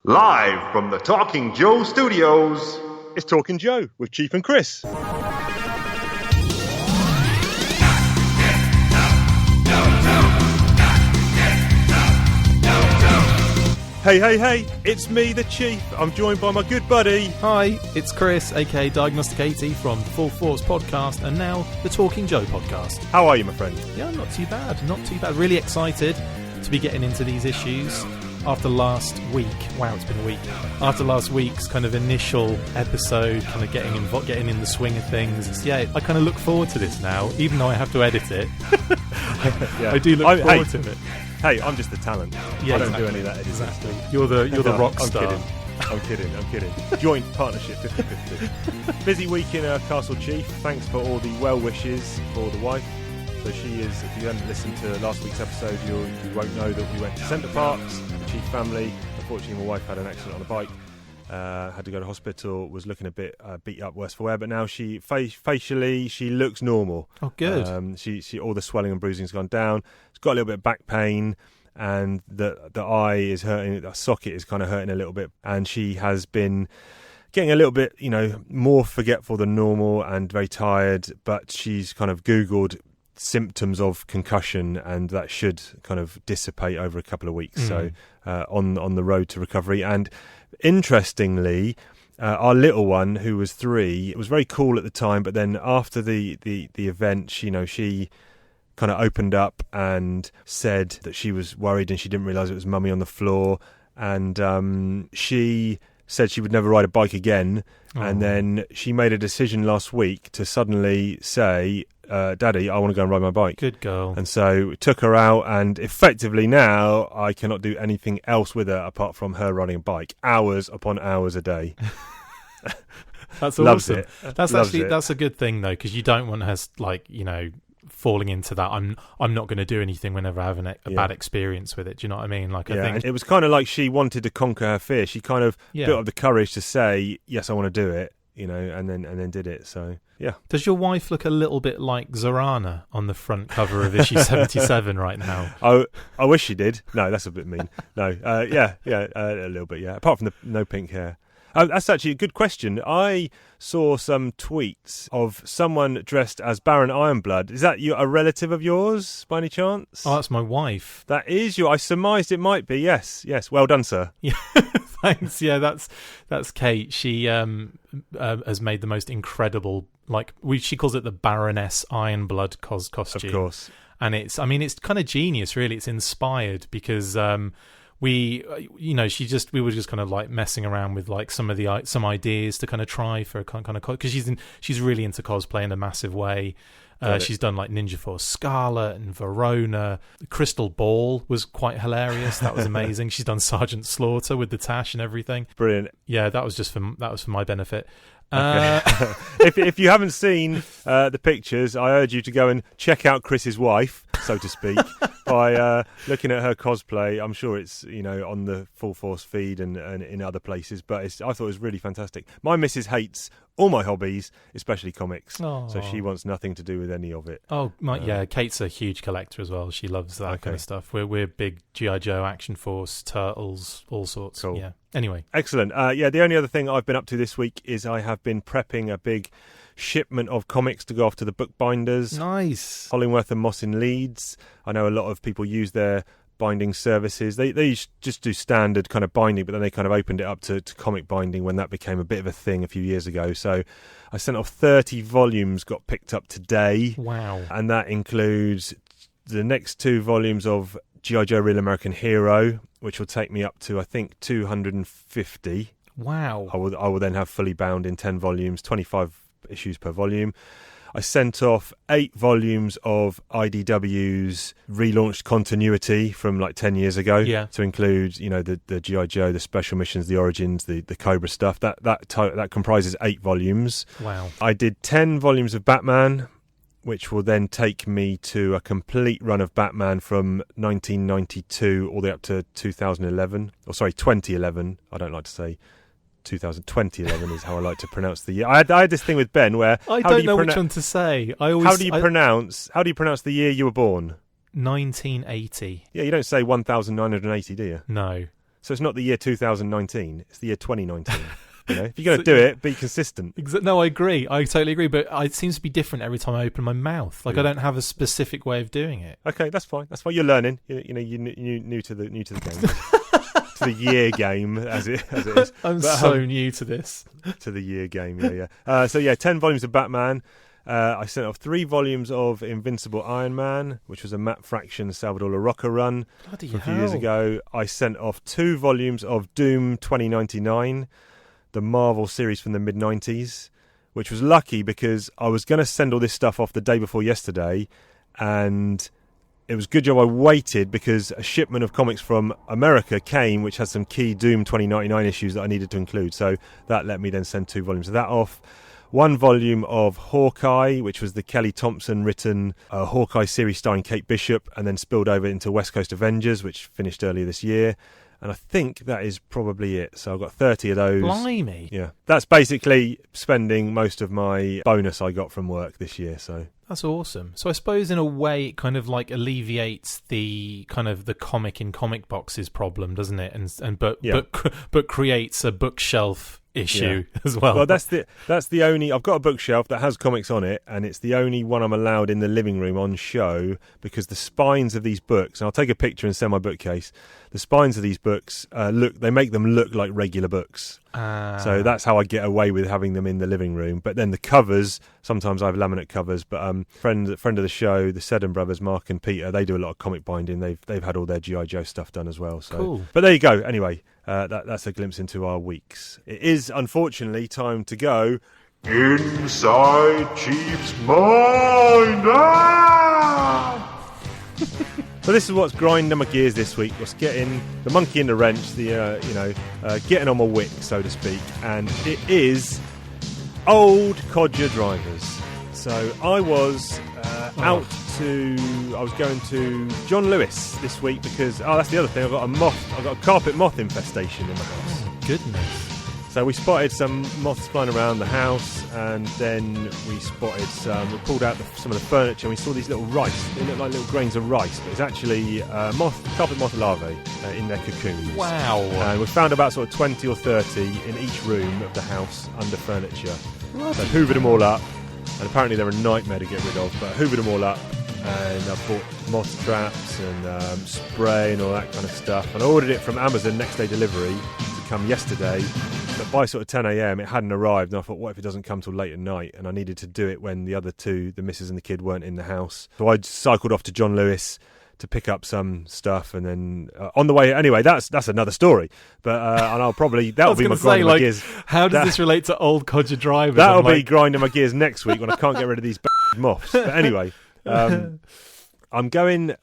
Live from the Talking Joe Studios, it's Talking Joe with Chief and Chris. Hey, it's me, the Chief. I'm joined by my good buddy. Hi, it's Chris, aka Diagnostic 80 from the Full Force podcast and now the Talking Joe podcast. How are you, my friend? Yeah, not too bad. Really excited to be getting into these issues after last week. Wow, it's been a week. After last week's kind of initial episode, kind of getting in the swing of things. I kind of look forward to this now, even though I have to edit it. I do look forward to it. Hey, I'm just the talent. Yeah, I don't do any of that editing. Exactly. You're the rock star. I'm kidding. Joint partnership, 50-50. Busy week in Castle Chief. Thanks for all the well wishes for the wife. So she is, if you hadn't listened to last week's episode, you won't know that we went to Centre Parks, the Chief family. Unfortunately, my wife had an accident on a bike. Had to go to hospital, was looking a bit beat up, worse for wear, but now she facially she looks normal. Oh, good. She all the swelling and bruising's gone down. She's got a little bit of back pain, and the eye is hurting. The socket is kind of hurting a little bit, and she has been getting a little bit, more forgetful than normal and very tired. But she's kind of Googled symptoms of concussion, and that should kind of dissipate over a couple of weeks. So on the road to recovery. And interestingly, our little one, who was 3, it was very cool at the time, but then after the event, she kind of opened up and said that she was worried and she didn't realise it was mummy on the floor, and she said she would never ride a bike again. And then she made a decision last week to suddenly say, Daddy, I want to go and ride my bike. Good girl. And so took her out, and effectively now I cannot do anything else with her apart from her riding a bike, hours upon hours a day. That's Loves awesome. it. That's a good thing though, because you don't want her falling into that. I'm not going to do anything whenever I have a bad experience with it. Do you know what I mean? I think it was kind of like she wanted to conquer her fear. She kind of built up the courage to say, yes, I want to do it. And then did it. So yeah. Does your wife look a little bit like Zorana on the front cover of issue 77 right now? Oh, I wish she did. No, that's a bit mean. No, a little bit. Yeah, apart from the no pink hair. That's actually a good question. I saw some tweets of someone dressed as Baron Ironblood. Is that a relative of yours, by any chance? Oh, that's my wife. That is you. I surmised it might be. Yes. Well done, sir. Yeah, thanks. Yeah, that's Kate. She has made the most incredible, she calls it the Baroness Ironblood costume. Of course. And it's kind of genius, really. It's inspired because we were just kind of messing around with some ideas to kind of try for a kind of because she's really into cosplay in a massive way. She's done Ninja Force Scarlet and Verona. Crystal Ball was quite hilarious. That was amazing. She's done Sergeant Slaughter with the tash and everything. Brilliant. Yeah, that was for my benefit. Okay. If you haven't seen the pictures, I urge you to go and check out Chris's wife, so to speak, by looking at her cosplay. I'm sure it's on the Full Force feed and in other places, but I thought it was really fantastic. My missus hates all my hobbies, especially comics, so she wants nothing to do with any of it. Kate's a huge collector as well. She loves that kind of stuff. We're big G.I. Joe, Action Force, Turtles, all sorts. Cool. Yeah. Anyway. Excellent. The only other thing I've been up to this week is I have been prepping a big shipment of comics to go off to the bookbinders. Nice. Hollingworth and Moss in Leeds. I know a lot of people use their binding services. They just do standard kind of binding, but then they kind of opened it up to comic binding when that became a bit of a thing a few years ago. So I sent off 30 volumes, got picked up today. Wow. And that includes the next 2 volumes of G.I. Joe Real American Hero, which will take me up to, I think, 250. Wow. I will then have fully bound in 10 volumes, 25 issues per volume. I sent off 8 volumes of IDW's relaunched continuity from 10 years ago. Yeah. To include, the G.I. Joe, the special missions, the origins, the Cobra stuff. That comprises 8 volumes. Wow. I did 10 volumes of Batman, which will then take me to a complete run of Batman from 1992 all the way up to 2011. 2011. I don't like to say 2011 is how I like to pronounce the year. I had this thing with Ben where I don't know which one to say. How do you pronounce the year you were born? 1980. Yeah, you don't say 1980, do you? No. So it's not the year 2019, it's the year 2019. You know, if you're going to do it, be consistent. No, I agree. I totally agree. But it seems to be different every time I open my mouth. Like I don't have a specific way of doing it. Okay, that's fine. That's why you're learning. You know, you're new to the game, to the year game as it is. I'm so new to this. To the year game, yeah. So 10 volumes of Batman. I sent off 3 volumes of Invincible Iron Man, which was a Matt Fraction Salvador LaRocca run from a few years ago. I sent off 2 volumes of Doom 2099. The Marvel series from the mid-90s, which was lucky because I was going to send all this stuff off the day before yesterday, and it was a good job I waited because a shipment of comics from America came which had some key Doom 2099 issues that I needed to include, so that let me then send 2 volumes of that off. 1 volume of Hawkeye, which was the Kelly Thompson written Hawkeye series starring Kate Bishop, and then spilled over into West Coast Avengers, which finished earlier this year. And I think that is probably it. So I've got 30 of those. Blimey. Yeah. That's basically spending most of my bonus I got from work this year. So that's awesome. So I suppose in a way it kind of like alleviates the kind of the comic in comic boxes problem, doesn't it? But creates a bookshelf issue as well. Well, that's the only. I've got a bookshelf that has comics on it, and it's the only one I'm allowed in the living room on show because the spines of these books. And I'll take a picture and send my bookcase. The spines of these books they make them look like regular books. So that's how I get away with having them in the living room. But then the covers, sometimes I have laminate covers. But friend of the show, the Seddon brothers, Mark and Peter, they do a lot of comic binding. They've had all their G.I. Joe stuff done as well. So cool. But there you go. Anyway, that's a glimpse into our weeks. It is unfortunately time to go inside Chief's mind. So this is what's grinding my gears this week. What's getting the monkey in the wrench, getting on my wick, so to speak. And it is old codger drivers. So I was I was going to John Lewis this week because that's the other thing. I've got a carpet moth infestation in my house. Oh, goodness. So we spotted some moths flying around the house, and then we spotted we pulled out some of the furniture, and we saw these little rice. They look like little grains of rice, but it's actually carpet moth larvae in their cocoons. Wow. And we found about sort of 20 or 30 in each room of the house under furniture. What? So I hoovered them all up, and apparently they're a nightmare to get rid of, but I hoovered them all up, and I bought moth traps and spray and all that kind of stuff, and I ordered it from Amazon next day delivery to come yesterday. But by sort of 10 a.m. it hadn't arrived, and I thought, what if it doesn't come till late at night? And I needed to do it when the other two, the missus and the kid, weren't in the house. So I cycled off to John Lewis to pick up some stuff, and then on the way, anyway, that's another story. But and I'll probably that'll be my grinding my gears. How does this relate to old codger drivers? That'll be grinding my gears next week when I can't get rid of these moths. But anyway. I'm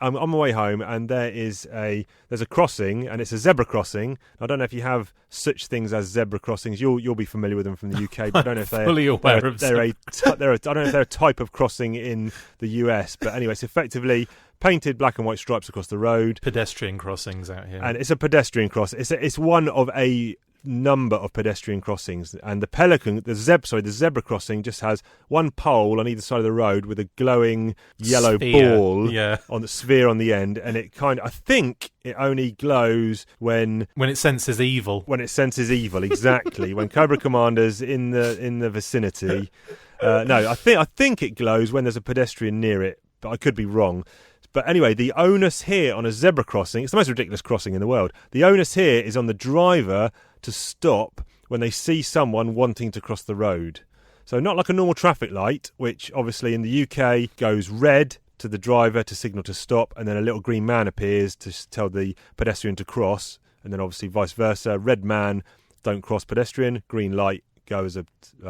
on my way home, and there's a crossing, and it's a zebra crossing. I don't know if you have such things as zebra crossings. You'll be familiar with them from the UK, but I don't know if they're fully aware of they're I don't know if they're a type of crossing in the US. But anyway, it's effectively painted black and white stripes across the road. Pedestrian crossings out here, and it's a pedestrian cross. It's one of a number of pedestrian crossings, and the zebra crossing just has one pole on either side of the road with a glowing yellow ball on the sphere on the end, and I think it only glows when it senses evil. When it senses evil, exactly. When Cobra Commander's in the vicinity. No, I think it glows when there's a pedestrian near it, but I could be wrong. But anyway, the onus here on a zebra crossing, it's the most ridiculous crossing in the world. The onus here is on the driver to stop when they see someone wanting to cross the road. So not like a normal traffic light, which obviously in the UK goes red to the driver to signal to stop, and then a little green man appears to tell the pedestrian to cross, and then obviously vice versa. Red man, don't cross pedestrian, green light, go as a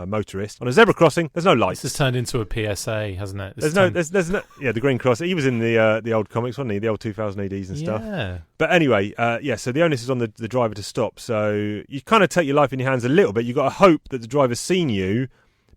motorist. On a zebra crossing, there's no lights. This has turned into a PSA, hasn't it? There's no, the green cross. He was in the old comics, wasn't he? The old 2000 ADs and stuff. Yeah. But anyway, so the onus is on the driver to stop. So you kind of take your life in your hands a little bit. You've got to hope that the driver's seen you,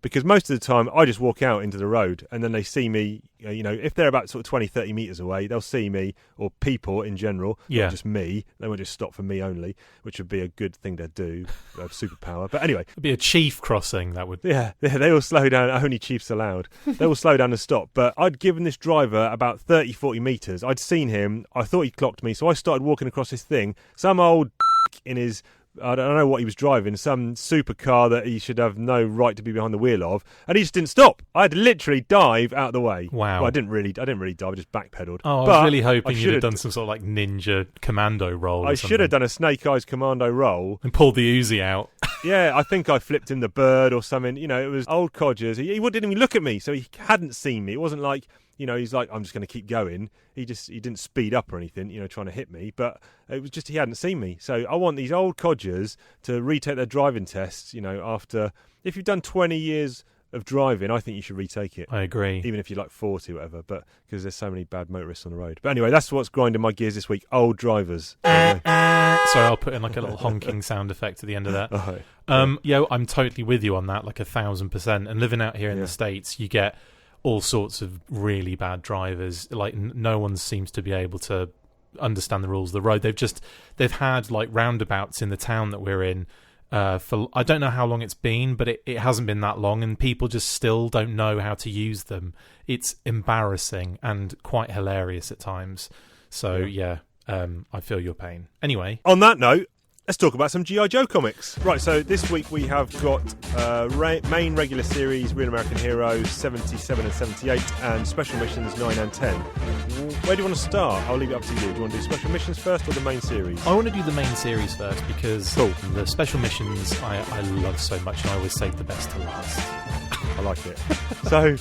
because most of the time I just walk out into the road, and then they see me, if they're about sort of 20, 30 metres away, they'll see me, or people in general, not just me. They won't just stop for me only, which would be a good thing to do, a superpower. But anyway. It'd be a chief crossing, that would. Yeah, they all slow down, only chiefs allowed. They all slow down and stop. But I'd given this driver about 30, 40 metres. I'd seen him, I thought he clocked me, so I started walking across this thing. Some old stuck in his... I don't know what he was driving, some supercar that he should have no right to be behind the wheel of, and he just didn't stop. I had to literally dive out of the way. Wow. Well, I didn't really dive, I just backpedaled. Oh, I was really hoping you'd have done some sort of like ninja commando roll. I should have done a Snake Eyes commando roll. And pulled the Uzi out. Yeah, I think I flipped him the bird or something. You know, it was old codgers. He didn't even look at me, so he hadn't seen me. It wasn't like... You know, he's like, I'm just going to keep going. He didn't speed up or anything, you know, trying to hit me. But it was just he hadn't seen me. So I want these old codgers to retake their driving tests, you know, after... If you've done 20 years of driving, I think you should retake it. I agree. Even if you're like 40 or whatever, but because there's so many bad motorists on the road. But anyway, that's what's grinding my gears this week. Old drivers. Sorry, I'll put in like a little honking sound effect at the end of that. Yeah, I'm totally with you on that, like 1,000%. And living out here in the States, you get... all sorts of really bad drivers. Like no one seems to be able to understand the rules of the road. They've had like roundabouts in the town that we're in for I don't know how long it's been, but it hasn't been that long, and people just still don't know how to use them. It's embarrassing and quite hilarious at times. So I feel your pain. Anyway, on that note, let's talk about some G.I. Joe comics. Right, so this week we have got main regular series, Real American Heroes, 77 and 78, and Special Missions 9 and 10. Where do you want to start? I'll leave it up to you. Do you want to do Special Missions first or the main series? I want to do the main series first because the Special Missions I love so much, and I always save the best to last. I like it. So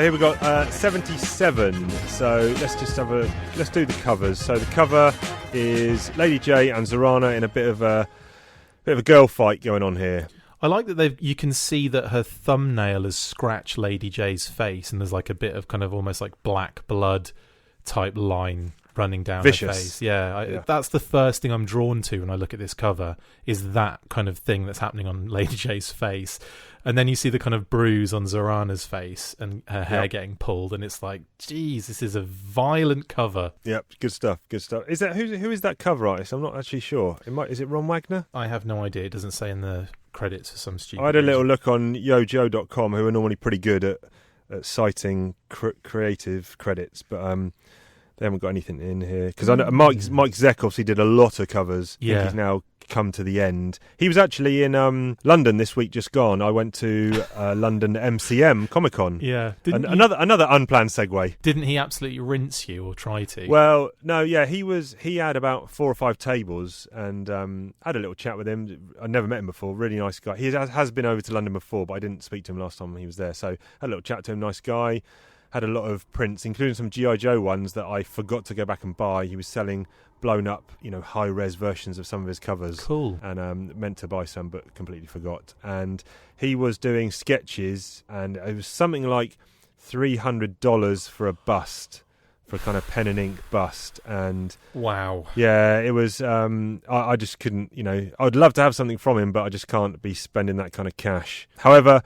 here we got 77. So let's do the covers. So the cover is Lady J and Zorana in a bit of a girl fight going on here. I like that you can see that her thumbnail has scratched Lady J's face, and there's like a bit of kind of almost like black blood type line running down her face. Yeah, that's the first thing I'm drawn to when I look at this cover, is that kind of thing that's happening on Lady J's face. And then you see the kind of bruise on Zorana's face and her hair getting pulled, and it's like, geez, this is a violent cover. Yep, good stuff. Is that who is that cover artist? I'm not actually sure. Is it Ron Wagner? I have no idea. It doesn't say in the credits for some stupid I had a little look on yojo.com, who are normally pretty good at citing creative credits, but they haven't got anything in here. Because I know Mike Zeck obviously did a lot of covers. I think he's now come to the end. He was actually in London this week just gone. I went to London MCM Comic-Con. Yeah. Another unplanned segue. Didn't he absolutely rinse you or try to? Well, no, yeah, he had about 4 or 5 tables, and had a little chat with him. I'd never met him before. Really nice guy. He has been over to London before, but I didn't speak to him last time he was there. So had a little chat to him. Nice guy. Had a lot of prints, including some G.I. Joe ones that I forgot to go back and buy. He was selling blown up, high-res versions of some of his covers. Cool. And meant to buy some, but completely forgot. And he was doing sketches, and it was something like $300 for a bust, for a kind of pen and ink bust. And wow. Yeah, it was, I just couldn't, I'd love to have something from him, but I just can't be spending that kind of cash. However,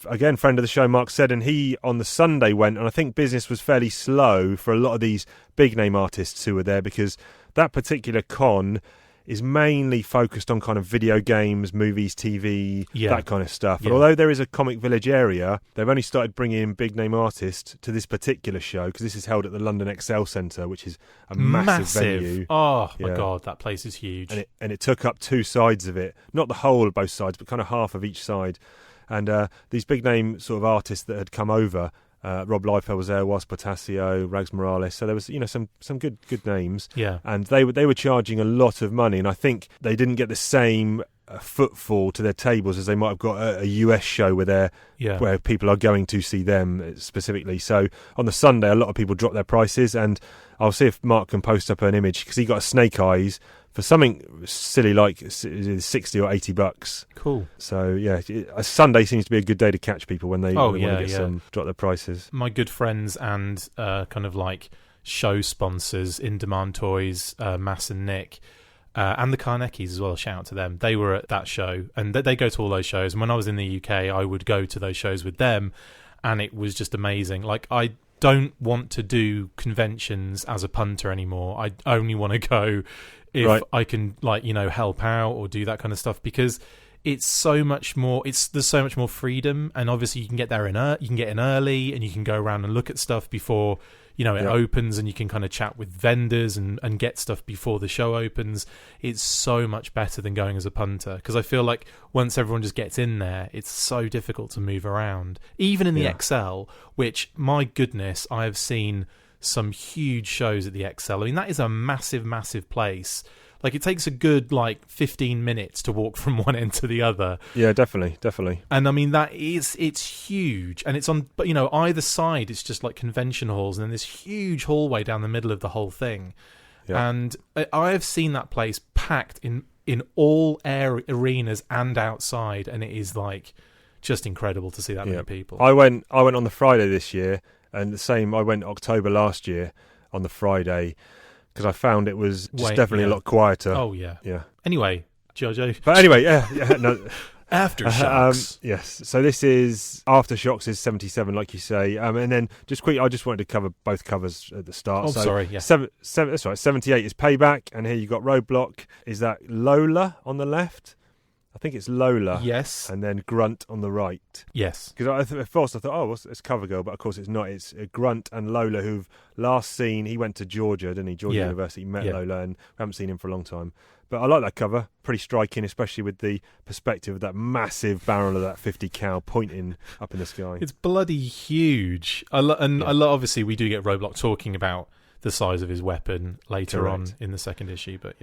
again, friend of the show, Mark said, and he on the Sunday went, and I think business was fairly slow for a lot of these big name artists who were there, because that particular con is mainly focused on kind of video games, movies, TV, that kind of stuff. But although there is a Comic Village area, they've only started bringing in big name artists to this particular show, because this is held at the London Excel Centre, which is a massive venue. Oh my God, that place is huge. And it took up 2 sides of it, not the whole of both sides, but kind of half of each side. And these big name sort of artists that had come over, Rob Liefeld was there, Was Potasio, Rags Morales. So there was some good names. Yeah. And they were charging a lot of money, and I think they didn't get the same footfall to their tables as they might have got at a US show where people are going to see them specifically. So on the Sunday, a lot of people dropped their prices, and I'll see if Mark can post up an image, because he got a Snake Eyes for something silly like $60 or $80. Cool. So yeah, a Sunday seems to be a good day to catch people when they want to get drop their prices. My good friends and kind of like show sponsors, In Demand Toys, Mass and Nick, and the Carnegies as well. Shout out to them. They were at that show, and they go to all those shows. And when I was in the UK, I would go to those shows with them, and it was just amazing. Like, I don't want to do conventions as a punter anymore. I only want to go if I can, help out or do that kind of stuff, because it's so much more. There's so much more freedom, and obviously you can get there you can get in early, and you can go around and look at stuff before it opens and you can kind of chat with vendors and get stuff before the show opens. It's so much better than going as a punter, because I feel like once everyone just gets in there, it's so difficult to move around. Even in the XL, which, my goodness, I have seen some huge shows at the XL. I mean, that is a massive, massive place. Like, it takes a good 15 minutes to walk from one end to the other. Yeah, definitely. And I mean, it's huge, and it's on, but either side it's just like convention halls, and then this huge hallway down the middle of the whole thing. Yeah. And I have seen that place packed in all arenas and outside, and it is just incredible to see that many people. I went on the Friday this year, and the same. I went October last year on the Friday, because I found it was just definitely a lot quieter. Oh, yeah. Yeah. Anyway, Jojo. But anyway, no. Aftershocks. Yes. So this is Aftershocks is 77, like you say. And then just quickly, I just wanted to cover both covers at the start. Oh, so sorry. Yeah. That's right. 78 is Payback, and here you got Roadblock. Is that Lola on the left? I think it's Lola. Yes. And then Grunt on the right. Yes. Because at first I thought, it's CoverGirl, but of course it's not. It's Grunt and Lola, who've last seen, he went to Georgia, didn't he? Georgia University, met Lola, and we haven't seen him for a long time. But I like that cover. Pretty striking, especially with the perspective of that massive barrel of that 50 cal pointing up in the sky. It's bloody huge. Obviously we do get Roadblock talking about the size of his weapon later on in the second issue, but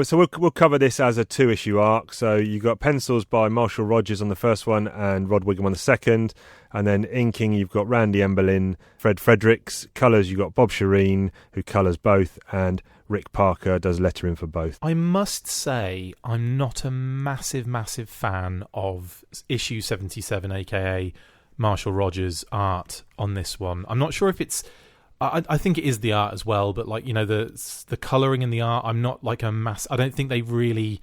so we'll cover this as a 2-issue arc. So you got pencils by Marshall Rogers on the first one and Rod Wiggum on the second, and then inking you've got Randy Emberlin, Fred Fredericks. Colours you've got Bob Shireen, who colours both, and Rick Parker does lettering for both. I must say I'm not a massive fan of issue 77, aka Marshall Rogers' art on this one. I'm not sure if it's I think it is the art as well, but the colouring in the art, I'm not I don't think they really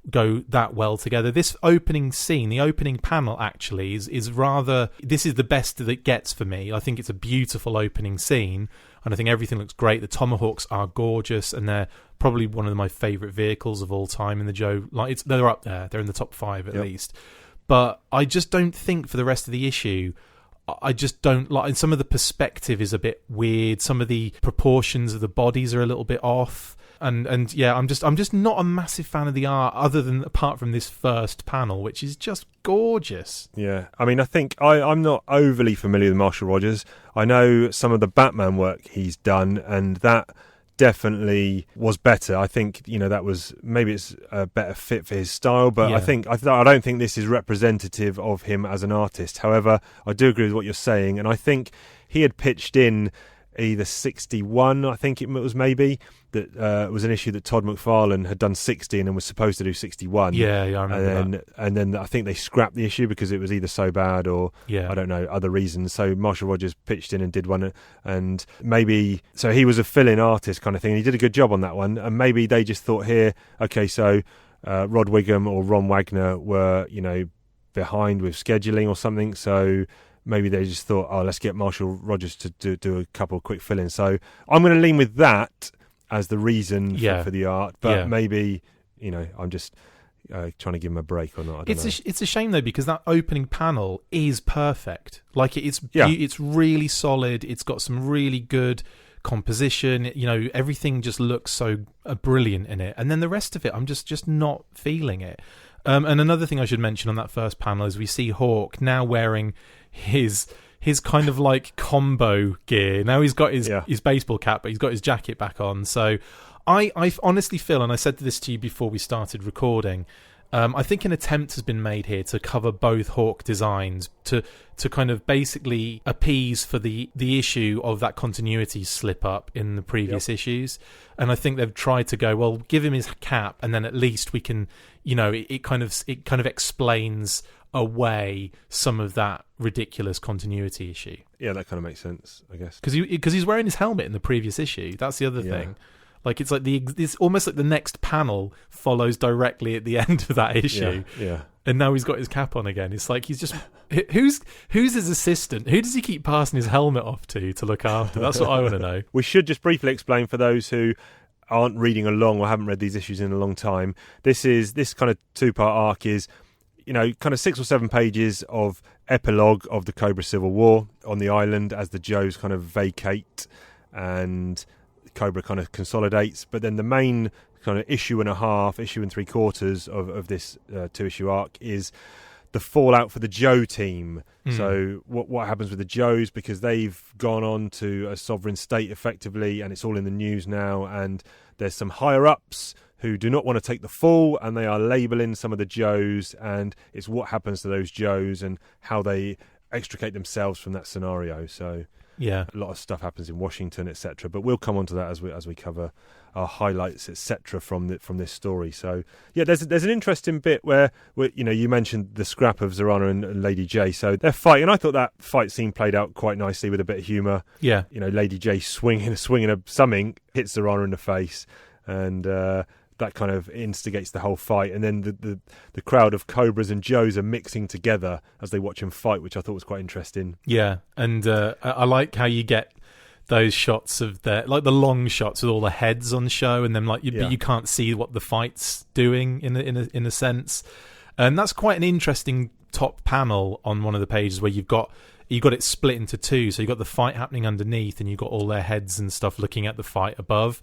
go that well together. This opening scene, the opening panel actually is rather, this is the best that it gets for me. I think it's a beautiful opening scene, and I think everything looks great. The tomahawks are gorgeous, and they're probably one of my favourite vehicles of all time in the Joe. They're up there. They're in the top 5 at least. But I just don't think for the rest of the issue, I just don't like, and some of the perspective is a bit weird. Some of the proportions of the bodies are a little bit off. And I'm just not a massive fan of the art, apart from this first panel, which is just gorgeous. Yeah, I mean, I think I'm not overly familiar with Marshall Rogers. I know some of the Batman work he's done, and that definitely was better. I think that was, maybe it's a better fit for his style, but I don't think this is representative of him as an artist. However, I do agree with what you're saying, and I think he had pitched in either 61, I think it was, maybe that was an issue that Todd McFarlane had done 60 and then was supposed to do 61. Yeah, I remember that. And then I think they scrapped the issue because it was either so bad or I don't know, other reasons. So Marshall Rogers pitched in and did one, and maybe so he was a fill-in artist kind of thing, and he did a good job on that one. And maybe they just thought, here, okay, so Rod Wiggum or Ron Wagner were behind with scheduling or something, so maybe they just thought, let's get Marshall Rogers to do a couple of quick fill-ins. So I'm going to lean with that as the reason for the art, but maybe I'm just trying to give him a break or not. It's a shame though, because that opening panel is perfect. It's really solid. It's got some really good composition. Everything just looks so brilliant in it, and then the rest of it, I'm just not feeling it. And another thing I should mention on that first panel is we see Hawk now wearing his kind of combo gear. Now he's got his baseball cap, but he's got his jacket back on. So I honestly feel, and I said this to you before we started recording, I think an attempt has been made here to cover both Hawk designs to kind of basically appease for the issue of that continuity slip up in the previous issues. And I think they've tried to go, well, give him his cap, and then at least we can, it kind of explains away some of that ridiculous continuity issue. Yeah, that kind of makes sense, I guess. Because he's wearing his helmet in the previous issue. That's the other thing. It's almost like the next panel follows directly at the end of that issue. Yeah. And now he's got his cap on again. It's like he's just who's his assistant? Who does he keep passing his helmet off to look after? That's what I want to know. We should just briefly explain for those who aren't reading along or haven't read these issues in a long time. This kind of 2-part arc is, kind of 6 or 7 pages of epilogue of the Cobra Civil War on the island as the Joes kind of vacate and Cobra kind of consolidates. But then the main kind of issue and a half, issue and 3/4 of this 2-issue arc is the fallout for the Joe team. So what happens with the Joes, because they've gone on to a sovereign state effectively, and it's all in the news now, and there's some higher ups who do not want to take the fall, and they are labelling some of the Joes, and it's what happens to those Joes and how they extricate themselves from that scenario. So yeah, a lot of stuff happens in Washington, etc. But we'll come on to that as we cover our highlights, etc. from this story. So yeah, there's an interesting bit where you mentioned the scrap of Zorana and Lady J. So they're fighting. I thought that fight scene played out quite nicely with a bit of humour. Yeah, Lady J swinging a something, hits Zorana in the face, and that kind of instigates the whole fight. And then the crowd of Cobras and Joes are mixing together as they watch him fight, which I thought was quite interesting. Yeah, and I like how you get those shots of the long shots with all the heads on show, and then but you can't see what the fight's doing in a sense. And that's quite an interesting top panel on one of the pages where you've got it split into two. So you've got the fight happening underneath, and you've got all their heads and stuff looking at the fight above.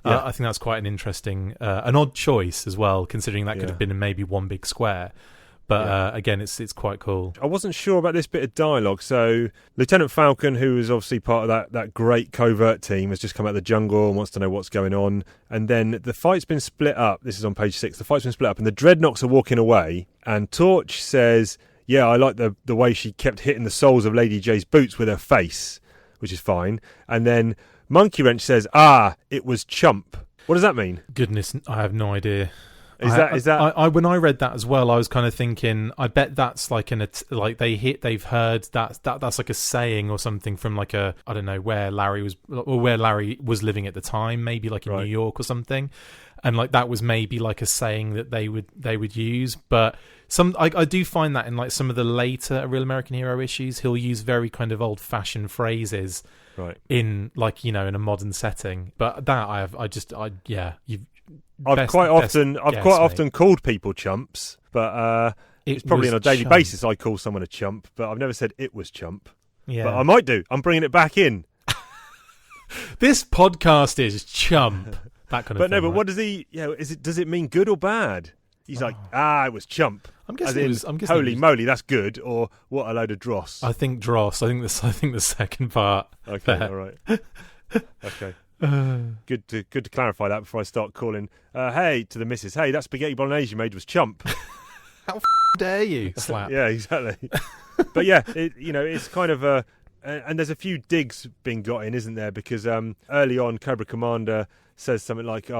Yeah. I think that's quite an interesting, an odd choice as well, considering that could have been in maybe one big square. But again, it's quite cool. I wasn't sure about this bit of dialogue. So Lieutenant Falcon, who is obviously part of that great covert team, has just come out of the jungle and wants to know what's going on. And then the fight's been split up. This is on page 6. The fight's been split up, and the Dreadnoks are walking away. And Torch says, "Yeah, I like the way she kept hitting the soles of Lady J's boots with her face," which is fine. And then Monkey Wrench says, "It was chump." What does that mean? Goodness, I have no idea. Is that when I read that as well, I was kind of thinking, I bet that's like they've heard that's like a saying or something from like I don't know where Larry was living at the time, maybe like in New York or something, and like that was maybe like a saying that they would use. But I do find that in like some of the later Real American Hero issues, he'll use very kind of old fashioned phrases. Right. In like in a modern setting, but that I've quite often called people chumps, but it's probably on a daily basis I call someone a chump, but I've never said it was chump. Yeah, but I might do. I'm bringing it back in. This podcast is chump. That kind of. But thing, but what does he? Does it mean good or bad? He's like, it was chump. I'm guessing holy moly, that's good, or what a load of dross. I think dross. I think the second part. Okay, all right. Okay. Good to clarify that before I start calling. Hey to the missus. Hey, that spaghetti bolognese you made was chump. How dare you? Slap. Yeah, exactly. But yeah, it's kind of a. And there's a few digs being got in, isn't there? Because early on, Cobra Commander says something like,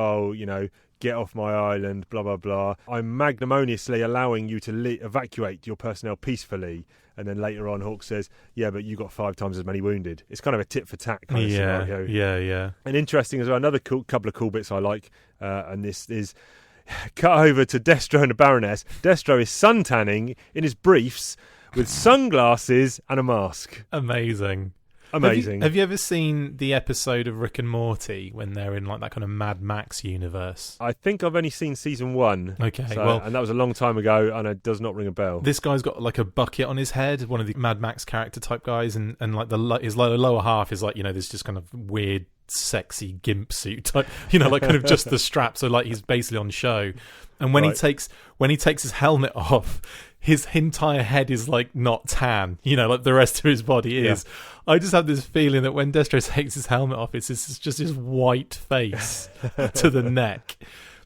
get off my island, blah, blah, blah. I'm magnanimously allowing you to evacuate your personnel peacefully. And then later on, Hawk says, yeah, but you got 5 times as many wounded. It's kind of a tit-for-tat kind of scenario. Yeah. And interesting as well, another couple of cool bits I like, and this is cut over to Destro and the Baroness. Destro is suntanning in his briefs with sunglasses and a mask. Amazing. Have you ever seen the episode of Rick and Morty when they're in like that kind of Mad Max universe? I think I've only seen season 1. Okay, and that was a long time ago, and it does not ring a bell. This guy's got like a bucket on his head, one of the Mad Max character type guys, and like his lower half is like this just kind of weird, sexy gimp suit type, like kind of just the strap. So like he's basically on show, and when he takes his helmet off, his entire head is like not tan, like the rest of his body is. Yeah. I just have this feeling that when Destro takes his helmet off, it's just his white face to the neck.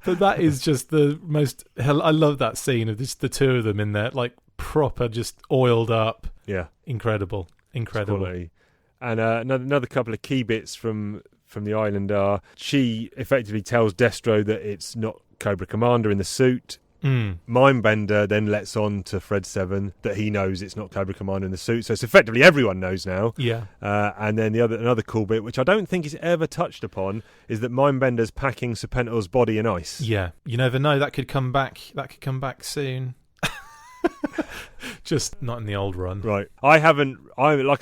But that is just the most. I love that scene of just the two of them in there, like proper, just oiled up. Yeah, incredible. Quality. And another couple of key bits from the island are she effectively tells Destro that it's not Cobra Commander in the suit. Mindbender then lets on to Fred 7 that he knows it's not Cobra Commander in the suit, so it's effectively everyone knows now. Yeah. And then another cool bit, which I don't think is ever touched upon, is that Mindbender's packing Serpentor's body in ice. Yeah, you never know. That could come back. Soon. Just not in the old run. Right. Like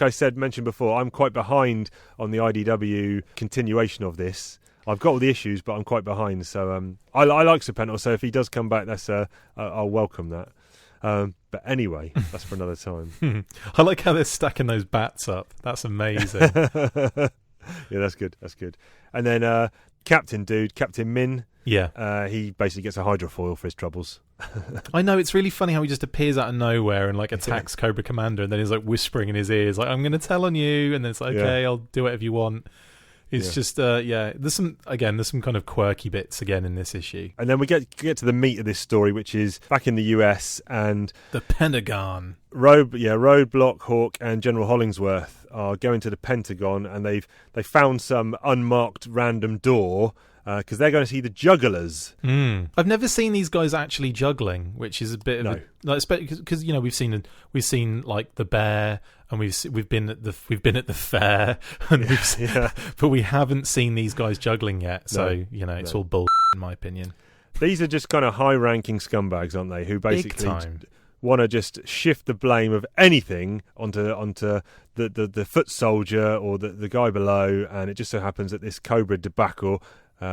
I mentioned before, I'm quite behind on the IDW continuation of this. I've got all the issues, but I'm quite behind. So I like Serpentor, so if he does come back, I'll welcome that. But anyway, that's for another time. I like how they're stacking those bats up. That's amazing. Yeah, that's good. That's good. And then Captain Min. Yeah. He basically gets a hydrofoil for his troubles. I know, it's really funny how he just appears out of nowhere and like attacks Cobra Commander, and then he's like whispering in his ears, like, I'm going to tell on you, and then it's like, okay, I'll do whatever you want. It's just, there's some kind of quirky bits again in this issue. And then we get to the meat of this story, which is back in the US, and the Pentagon. Roadblock, Hawk, and General Hollingsworth are going to the Pentagon, and they found some unmarked random door because they're going to see the Jugglers. I've never seen these guys actually juggling, which is a bit of because we've seen like the Bear, and we've been at the fair, and but we haven't seen these guys juggling yet. So it's all bull in my opinion. These are just kind of high-ranking scumbags, aren't they? Who basically want to just shift the blame of anything onto the foot soldier or the guy below, and it just so happens that this Cobra debacle,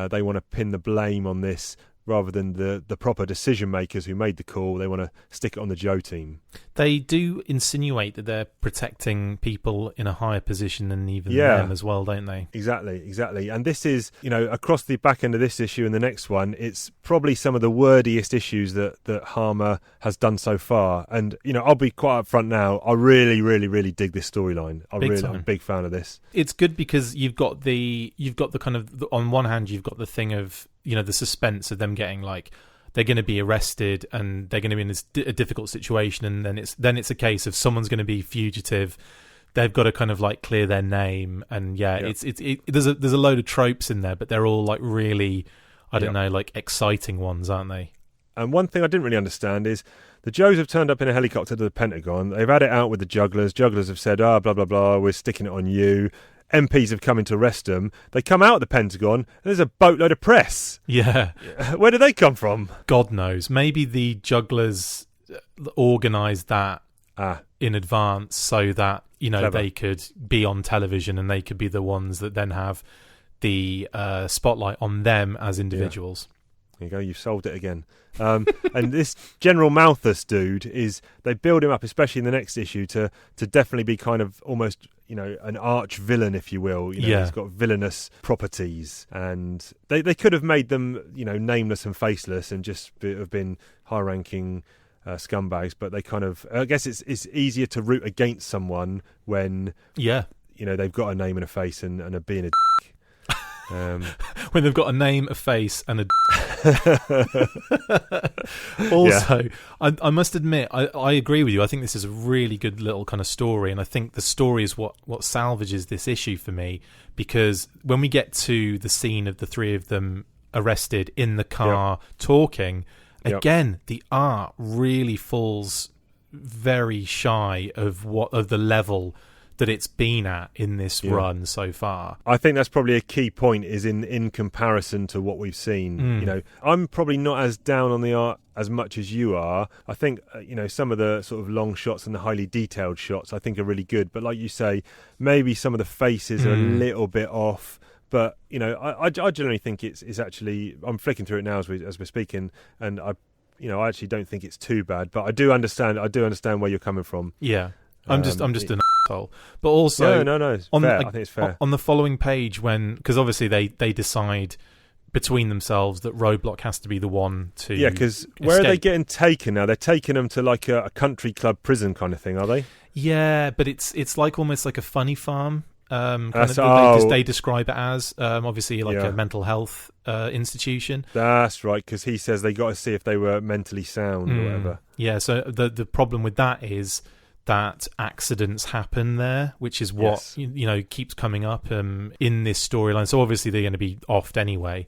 they want to pin the blame on this rather than the proper decision makers who made the call. They want to stick it on the Joe team. They do insinuate that they're protecting people in a higher position than even them as well, don't they? Exactly. And this is, across the back end of this issue and the next one, it's probably some of the wordiest issues that Harmer has done so far. And, I'll be quite upfront now. I really, really, really dig this storyline. I'm a big fan of this. It's good because you've got the kind of, on one hand, you've got the thing of, the suspense of them getting like, they're going to be arrested and they're going to be in a difficult situation, and then it's a case of someone's going to be fugitive. They've got to kind of like clear their name, and there's a load of tropes in there, but they're all like really, I don't know, like exciting ones, aren't they? And one thing I didn't really understand is the Joes have turned up in a helicopter to the Pentagon. They've had it out with the Jugglers. Jugglers have said, blah, blah, blah, we're sticking it on you. MPs have come in to arrest them. They come out of the Pentagon, and there's a boatload of press. Yeah. Where did they come from? God knows. Maybe the Jugglers organised that in advance so that, Clever. They could be on television and they could be the ones that then have the spotlight on them as individuals. There you go, you've solved it again. And this General Malthus dude they build him up, especially in the next issue, to definitely be kind of almost, an arch villain, if you will. He's got villainous properties, and they could have made them, nameless and faceless and just have been high-ranking scumbags, but they kind of, I guess it's easier to root against someone when, they've got a name and a face and are being a dick. When they've got a name, a face, and a also, I must admit, I agree with you. I think this is a really good little kind of story, and I think the story is what salvages this issue for me, because when we get to the scene of the three of them arrested in the car talking, again, the art really falls very shy of the level that it's been at in this run so far. I think that's probably a key point, is in comparison to what we've seen. I'm probably not as down on the art as much as you are. I think some of the sort of long shots and the highly detailed shots I think are really good, but like you say, maybe some of the faces are a little bit off. But I generally think it's actually, I'm flicking through it now as we're speaking, and I actually don't think it's too bad. But I do understand where you're coming from. Yeah. I'm just an asshole, but also no, it's fair. I think it's fair. On the following page, because obviously they decide between themselves that Roadblock has to be the one to because where are they getting taken now? They're taking them to like a country club prison kind of thing, are they? Yeah, but it's like almost like a funny farm. They describe it as obviously like a mental health institution. That's right, because he says they got to see if they were mentally sound or whatever. Yeah, so the problem with that is that accidents happen there, which is what keeps coming up in this storyline. So obviously they're going to be offed anyway,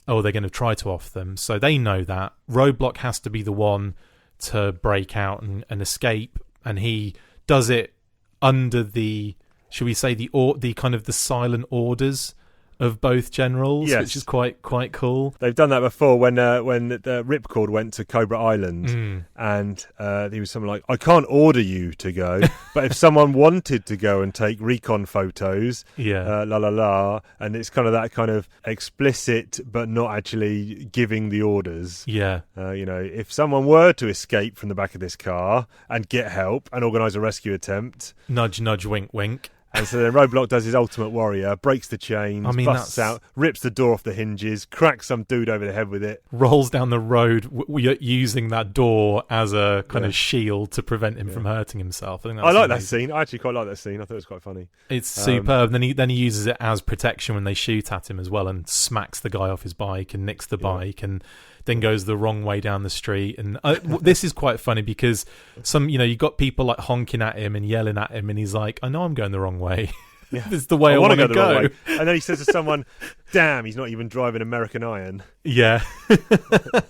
or they're going to try to off them. So they know that Roadblock has to be the one to break out and escape, and he does it under the, should we say, the kind of the silent orders of both generals, which is quite cool. They've done that before when the Ripcord went to Cobra Island, and he was something like, I can't order you to go, but if someone wanted to go and take recon photos, and it's kind of that kind of explicit but not actually giving the orders. If someone were to escape from the back of this car and get help and organise a rescue attempt, nudge nudge, wink wink, And so then Roadblock does his Ultimate Warrior, breaks the chains, busts out, rips the door off the hinges, cracks some dude over the head with it. Rolls down the road using that door as a kind of shield to prevent him from hurting himself. I like that scene. I actually quite like that scene. I thought it was quite funny. It's superb. Then he uses it as protection when they shoot at him as well, and smacks the guy off his bike and nicks the bike, and then goes the wrong way down the street. And this is quite funny because you got people like honking at him and yelling at him, and he's like, I know I'm going the wrong way. Yeah. This is the way I want to go. And then he says to someone, damn, he's not even driving American Iron. Yeah.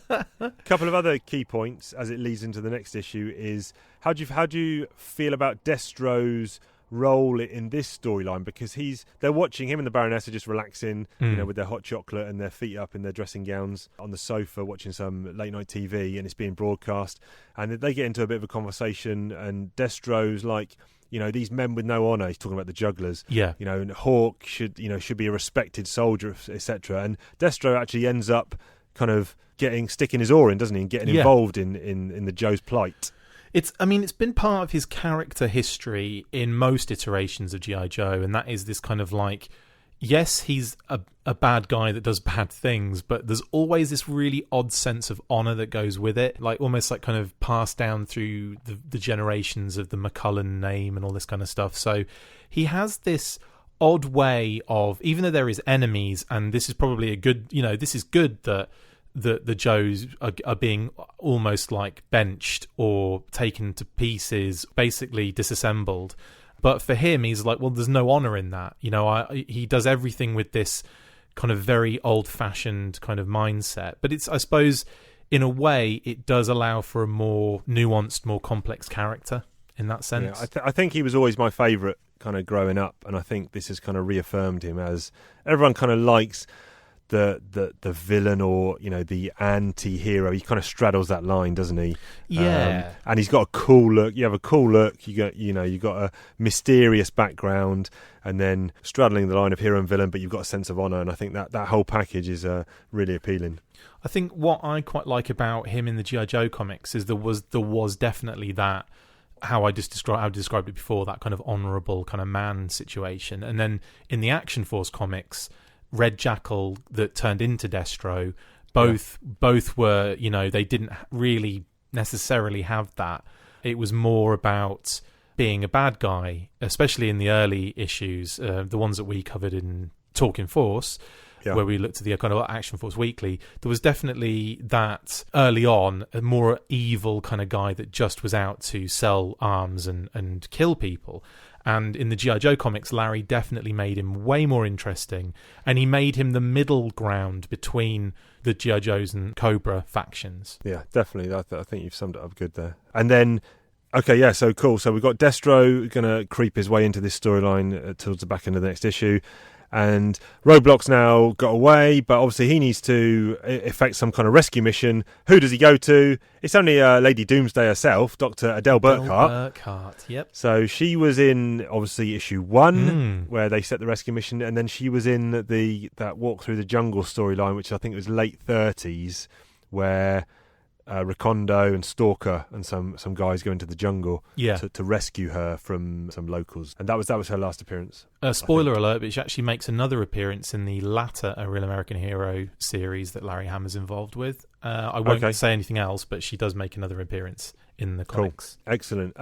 A couple of other key points as it leads into the next issue is how do you feel about Destro's role in this storyline, because they're watching him and the Baroness are just relaxing, with their hot chocolate and their feet up in their dressing gowns on the sofa watching some late night TV, and it's being broadcast, and they get into a bit of a conversation, and Destro's like, these men with no honour. He's talking about the Jugglers. Yeah. And Hawk should be a respected soldier, etc. And Destro actually ends up kind of sticking his oar in, doesn't he, and getting involved in the Joe's plight. It's been part of his character history in most iterations of G.I. Joe, and that is this kind of like, yes, he's a bad guy that does bad things, but there's always this really odd sense of honour that goes with it, like almost like kind of passed down through the generations of the McCullen name and all this kind of stuff. So he has this odd way of, even though there is enemies, and this is probably a good, this is good that the Joes are being almost like benched or taken to pieces, basically disassembled. But for him, he's like, well, there's no honour in that. He does everything with this kind of very old-fashioned kind of mindset. But I suppose, in a way, it does allow for a more nuanced, more complex character in that sense. Yeah, I think he was always my favourite kind of growing up, and I think this has kind of reaffirmed him as everyone kind of likes the villain or the anti-hero. He kind of straddles that line, doesn't he? Yeah. And he's got a cool look. You have a cool look. You got a mysterious background, and then straddling the line of hero and villain, but you've got a sense of honour. And I think that whole package is really appealing. I think what I quite like about him in the G.I. Joe comics is there was definitely that, how I described it before, that kind of honourable kind of man situation. And then in the Action Force comics, Red Jackal that turned into Destro, both were, they didn't really necessarily have that. It was more about being a bad guy, especially in the early issues, the ones that we covered in Talking Force, where we looked at the kind of Action Force Weekly. There was definitely that early on, a more evil kind of guy that just was out to sell arms and kill people. And in the G.I. Joe comics, Larry definitely made him way more interesting, and he made him the middle ground between the G.I. Joes and Cobra factions. Yeah, definitely. I think you've summed it up good there. And then, okay, yeah, so cool. So we've got Destro going to creep his way into this storyline towards the back end of the next issue. And Roadblock's now got away, but obviously he needs to effect some kind of rescue mission. Who does he go to? It's only Lady Doomsday herself, Dr. Adele Burkhart. Yep. So she was in, obviously, issue 1, where they set the rescue mission, and then she was in that Walk Through the Jungle storyline, which I think was late 30s, where Recondo and Stalker and some guys go into the jungle to rescue her from some locals, and that was her last appearance. Spoiler alert, but she actually makes another appearance in the latter A Real American Hero series that Larry Hammer's involved with. I won't say anything else, but she does make another appearance in the comics. Cool. Excellent.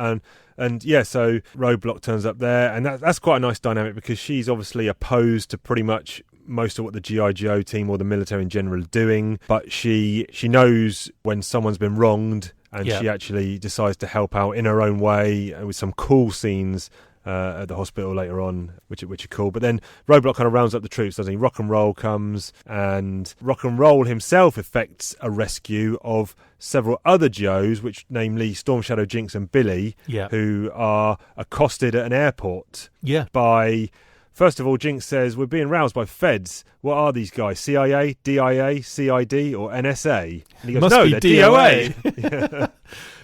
And yeah, so Roadblock turns up there, and that's quite a nice dynamic, because she's obviously opposed to pretty much most of what the G.I. Joe team or the military in general are doing, but she knows when someone's been wronged, and she actually decides to help out in her own way, with some cool scenes at the hospital later on, which are cool. But then Roadblock kind of rounds up the troops, doesn't he? Rock and Roll comes, and Rock and Roll himself effects a rescue of several other Joes, which namely Storm Shadow, Jinx and Billy, who are accosted at an airport by... First of all, Jinx says, we're being roused by feds. What are these guys? CIA, DIA, CID, or NSA? And he goes, Must be they're DOA.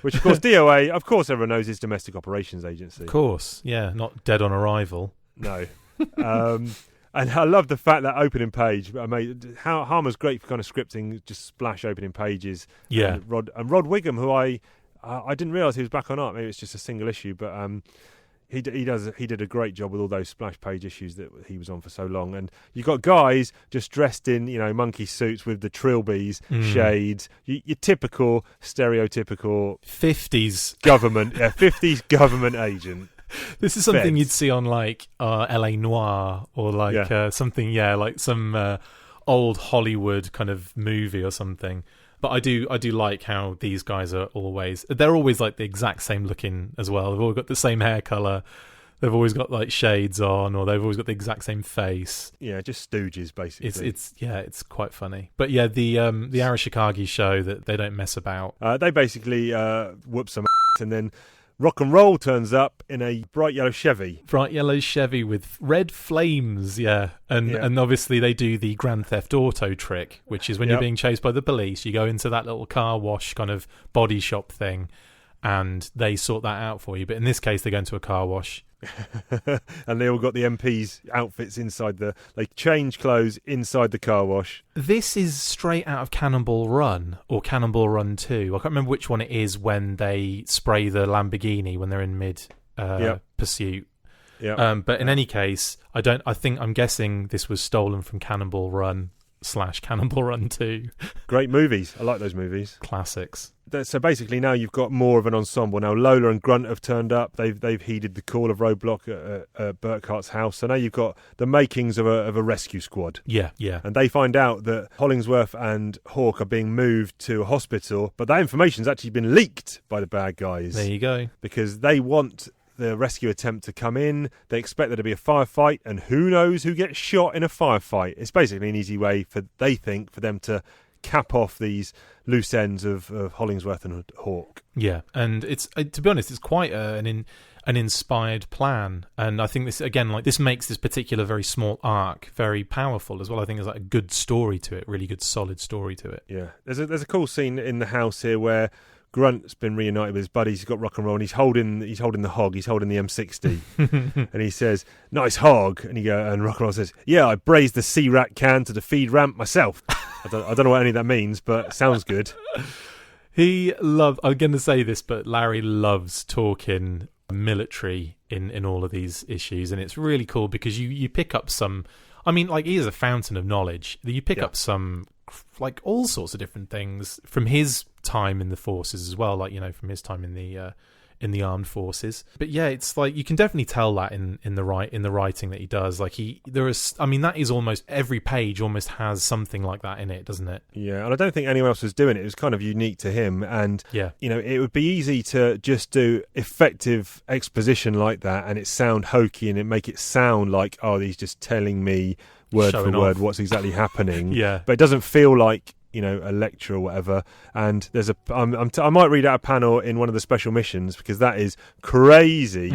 Which, of course, DOA, of course, everyone knows is Domestic Operations Agency. Of course, yeah, not Dead on Arrival. No. And I love the fact that opening page. Harmer's great for kind of scripting, just splash opening pages. Yeah. And Rod Wiggum, who I didn't realise he was back on art. Maybe it's just a single issue, but... He did a great job with all those splash page issues that he was on for so long. And you've got guys just dressed in, monkey suits with the trilbies, shades, your typical, stereotypical 50s government, 50s government agent. This is something you'd see on like LA Noire or like something, like some old Hollywood kind of movie or something. But I do like how these guys they're always like the exact same looking as well. They've all got the same hair colour. They've always got like shades on, or they've always got the exact same face. Yeah, just stooges basically. It's quite funny. But yeah, the ARAH Chicago show that they don't mess about. They basically whoop some and then rock and roll turns up in a bright yellow Chevy. Bright yellow Chevy with red flames, And obviously they do the Grand Theft Auto trick, which is when you're being chased by the police, you go into that little car wash kind of body shop thing, and they sort that out for you. But in this case, they go into a car wash. And they all got the MP's outfits inside they change clothes inside the car wash. This is straight out of Cannonball Run or Cannonball Run 2. I can't remember which one it is when they spray the Lamborghini when they're in mid pursuit. But in any case, I'm guessing this was stolen from Cannonball Run / Cannonball Run 2. Great movies. I like those movies. Classics. So basically now you've got more of an ensemble. Now Lola and Grunt have turned up. They've heeded the call of Roadblock at Burkhart's house. So now you've got the makings of a rescue squad. Yeah. And they find out that Hollingsworth and Hawk are being moved to a hospital, but that information's actually been leaked by the bad guys. There you go. Because they want the rescue attempt to come in. They expect there to be a firefight, and who knows who gets shot in a firefight. It's basically an easy way for them to cap off these loose ends of Hollingsworth and Hawk. Yeah, and it's to be honest, it's quite an inspired plan, and I think this makes this particular very small arc very powerful as well. I think there's like a good story to it, really good solid story to it. Yeah, there's a cool scene in the house here where Grunt's been reunited with his buddies. He's got rock and roll, and he's holding the hog. He's holding the M60, and he says, "Nice hog." And rock and roll says, "Yeah, I brazed the C-Rat can to the feed ramp myself." I don't know what any of that means, but it sounds good. I'm going to say this, but Larry loves talking military in all of these issues, and it's really cool because you pick up some. I mean, like, he is a fountain of knowledge. You pick up some, like, all sorts of different things from his time in the forces as well, like, from his time in the armed forces. But yeah, it's like you can definitely tell that in the writing that he does. Like that is almost every page almost has something like that in it, doesn't it? Yeah, and I don't think anyone else was doing it. It was kind of unique to him, and it would be easy to just do effective exposition like that and it sound hokey and it make it sound like, oh, he's just telling me word Showing for word off. what's exactly happening. Yeah, but it doesn't feel like a lecture or whatever. And there's I might read out a panel in one of the special missions because that is crazy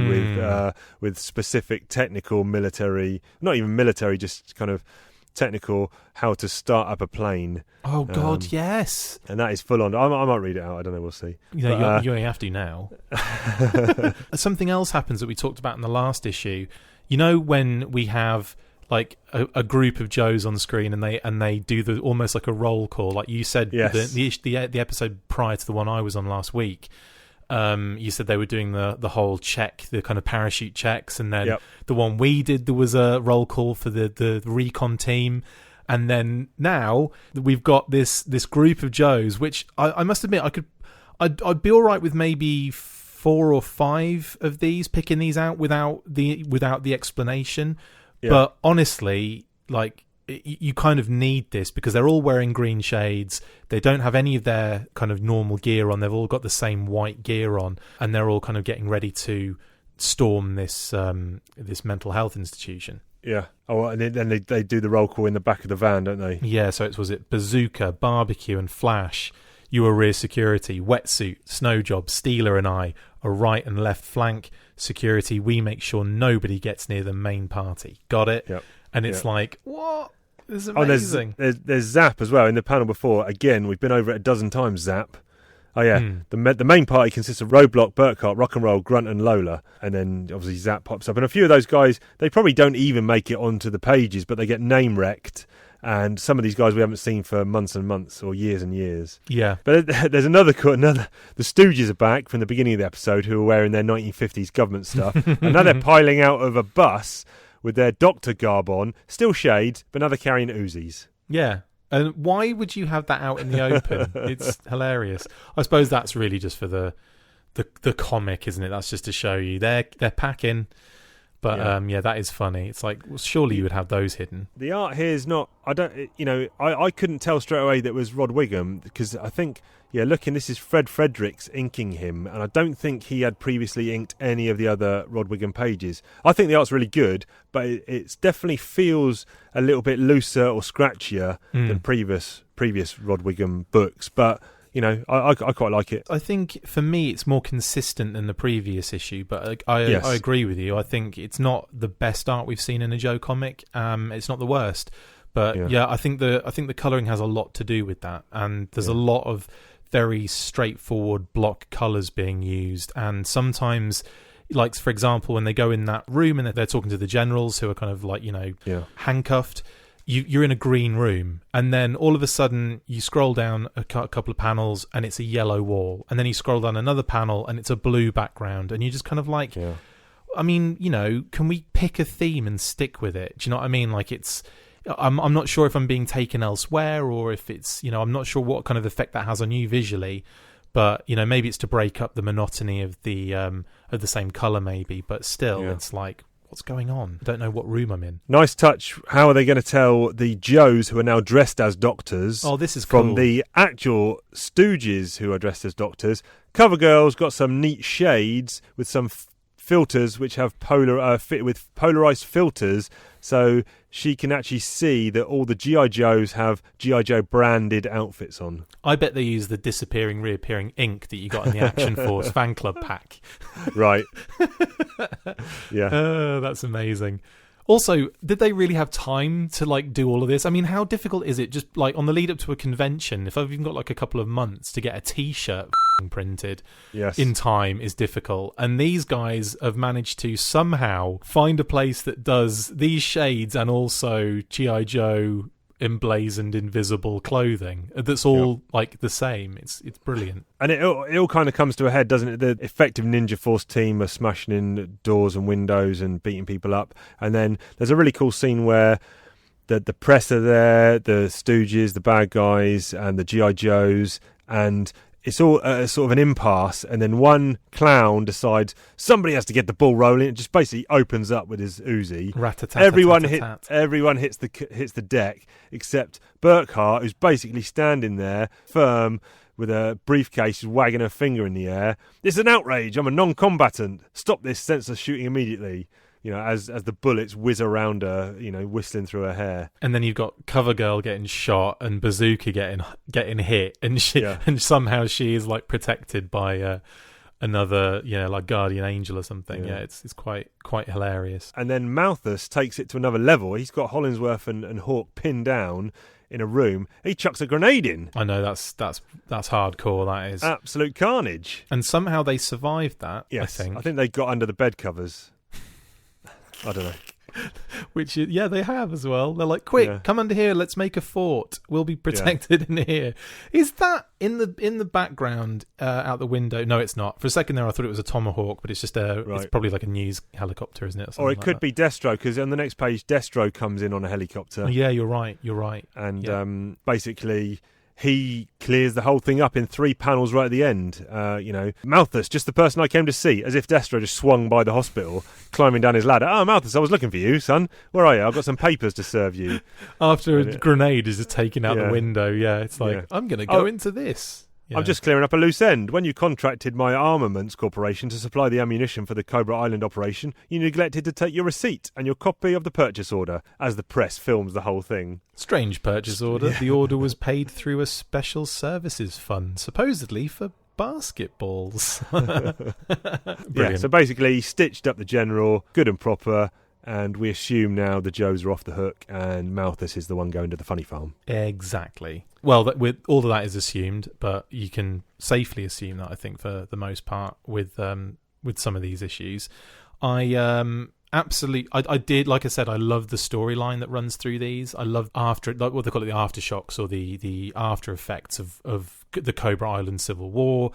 with specific technical military, not even military, just kind of technical how to start up a plane. Oh God, yes. And that is full on. I might read it out. I don't know. We'll see. You only have to now. Something else happens that we talked about in the last issue. When we have like a group of Joes on screen and they do almost like a roll call, like you said. Yes. The episode prior to the one I was on last week, you said they were doing the whole check, the kind of parachute checks, and then the one we did, there was a roll call for the recon team, and then now we've got this group of Joes, which I must admit I'd be all right with maybe 4 or 5 of these, picking these out without the explanation. Yeah. But honestly, like, you kind of need this because they're all wearing green shades. They don't have any of their kind of normal gear on. They've all got the same white gear on, and they're all kind of getting ready to storm this mental health institution. Yeah. Oh, and then they do the roll call in the back of the van, don't they? Yeah. So was it Bazooka, Barbecue, and Flash? You were rear security, Wetsuit, Snow Job, Steeler, and I are right and left flank security. We make sure nobody gets near the main party. Got it? Yep. And it's like, what? This is amazing. Oh, there's Zap as well in the panel before. Again, we've been over it a dozen times, Zap. Oh, yeah. The main party consists of Roadblock, Burkhart, Rock and Roll, Grunt, and Lola. And then, obviously, Zap pops up. And a few of those guys, they probably don't even make it onto the pages, but they get name-wrecked. And some of these guys we haven't seen for months and months or years and years. Yeah. But there's another. The Stooges are back from the beginning of the episode, who are wearing their 1950s government stuff. And now they're piling out of a bus with their doctor garb on, still shades, but now they're carrying Uzis. Yeah. And why would you have that out in the open? It's hilarious. I suppose that's really just for the comic, isn't it? That's just to show you they're packing. But that is funny. It's like, well, surely you would have those hidden. The art here is not. I couldn't tell straight away that it was Rod Wiggum, because I think, looking, this is Fred Fredericks inking him, and I don't think he had previously inked any of the other Rod Wiggum pages. I think the art's really good, but it definitely feels a little bit looser or scratchier than previous Rod Wiggum books. But I quite like it. I think for me it's more consistent than the previous issue, but I agree with you. I think it's not the best art we've seen in a Joe comic. It's not the worst, but I think the colouring has a lot to do with that, and there's a lot of very straightforward block colours being used, and sometimes, like for example, when they go in that room and they're talking to the generals who are kind of like handcuffed. You're in a green room, and then all of a sudden you scroll down a couple of panels and it's a yellow wall, and then you scroll down another panel and it's a blue background, and you're just kind of like, I mean, can we pick a theme and stick with it? Do you know what I mean? Like I'm not sure if I'm being taken elsewhere, or if it's, I'm not sure what kind of effect that has on you visually, but maybe it's to break up the monotony of the same colour maybe, but still it's like, what's going on? I don't know what room I'm in. Nice touch. How are they going to tell the Joes who are now dressed as doctors? Oh, this is from cool. The actual Stooges who are dressed as doctors. CoverGirl's got some neat shades with some filters which have fitted with polarized filters, so she can actually see that all the G.I. Joes have G.I. Joe branded outfits on. I bet they use the disappearing, reappearing ink that you got in the Action Force fan club pack. Right. Yeah. That's amazing. Also, did they really have time to do all of this? I mean, how difficult is it just on the lead up to a convention? If I've even got a couple of months to get a T-shirt printed in time is difficult. And these guys have managed to somehow find a place that does these shades and also G.I. Joe emblazoned invisible clothing that's all the same. It's brilliant. And it all kind of comes to a head, doesn't it? The effective Ninja Force team are smashing in doors and windows and beating people up, and then there's a really cool scene where the press are there, the Stooges, the bad guys, and the G.I. Joes, and it's all sort of an impasse, and then one clown decides somebody has to get the ball rolling. It just basically opens up with his Uzi. Everyone hits the deck except Burkhart, who's basically standing there firm with a briefcase, wagging her finger in the air. This is an outrage. I'm a non-combatant. Stop this senseless shooting immediately. As the bullets whiz around her, whistling through her hair. And then you've got CoverGirl getting shot and Bazooka getting hit, and and somehow she is protected by another, guardian angel or something. Yeah, it's quite hilarious. And then Malthus takes it to another level. He's got Hollingsworth and Hawk pinned down in a room. He chucks a grenade in. I know, that's hardcore. That is absolute carnage. And somehow they survived that. Yes, I think they got under the bed covers. I don't know. Which, they have as well. They're like, quick, come under here. Let's make a fort. We'll be protected in here. Is that in the background out the window? No, it's not. For a second there, I thought it was a Tomahawk, but it's just it's probably like a news helicopter, isn't it? Or it could be Destro, because on the next page, Destro comes in on a helicopter. Yeah, you're right. And basically, he clears the whole thing up in 3 panels right at the end. Malthus, just the person I came to see, as if Destro just swung by the hospital, climbing down his ladder. Oh, Malthus, I was looking for you, son. Where are you? I've got some papers to serve you. After a grenade is just taken out the window, it's like, I'm going to go into this. Yeah. I'm just clearing up a loose end. When you contracted my armaments corporation to supply the ammunition for the Cobra Island operation, you neglected to take your receipt and your copy of the purchase order, as the press films the whole thing. Strange purchase order. The order was paid through a special services fund, supposedly for basketballs. So basically, he stitched up the general, good and proper, and we assume now the Joes are off the hook and Malthus is the one going to the funny farm. Exactly. Well, all of that is assumed, but you can safely assume that, I think, for the most part, with some of these issues. I absolutely. I did, like I said, I love the storyline that runs through these. I love like what they call it, the aftershocks or the after effects of the Cobra Island Civil War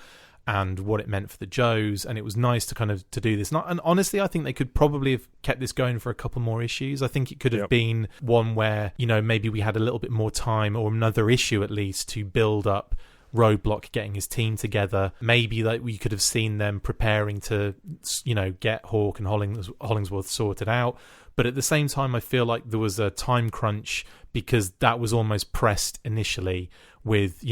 and what it meant for the Joes. And it was nice to do this. And honestly, I think they could probably have kept this going for a couple more issues. I think it could have been one where, maybe we had a little bit more time, or another issue at least, to build up Roadblock getting his team together. Maybe like we could have seen them preparing to, get Hawk and Hollingsworth sorted out. But at the same time, I feel like there was a time crunch because that was almost pressed initially with,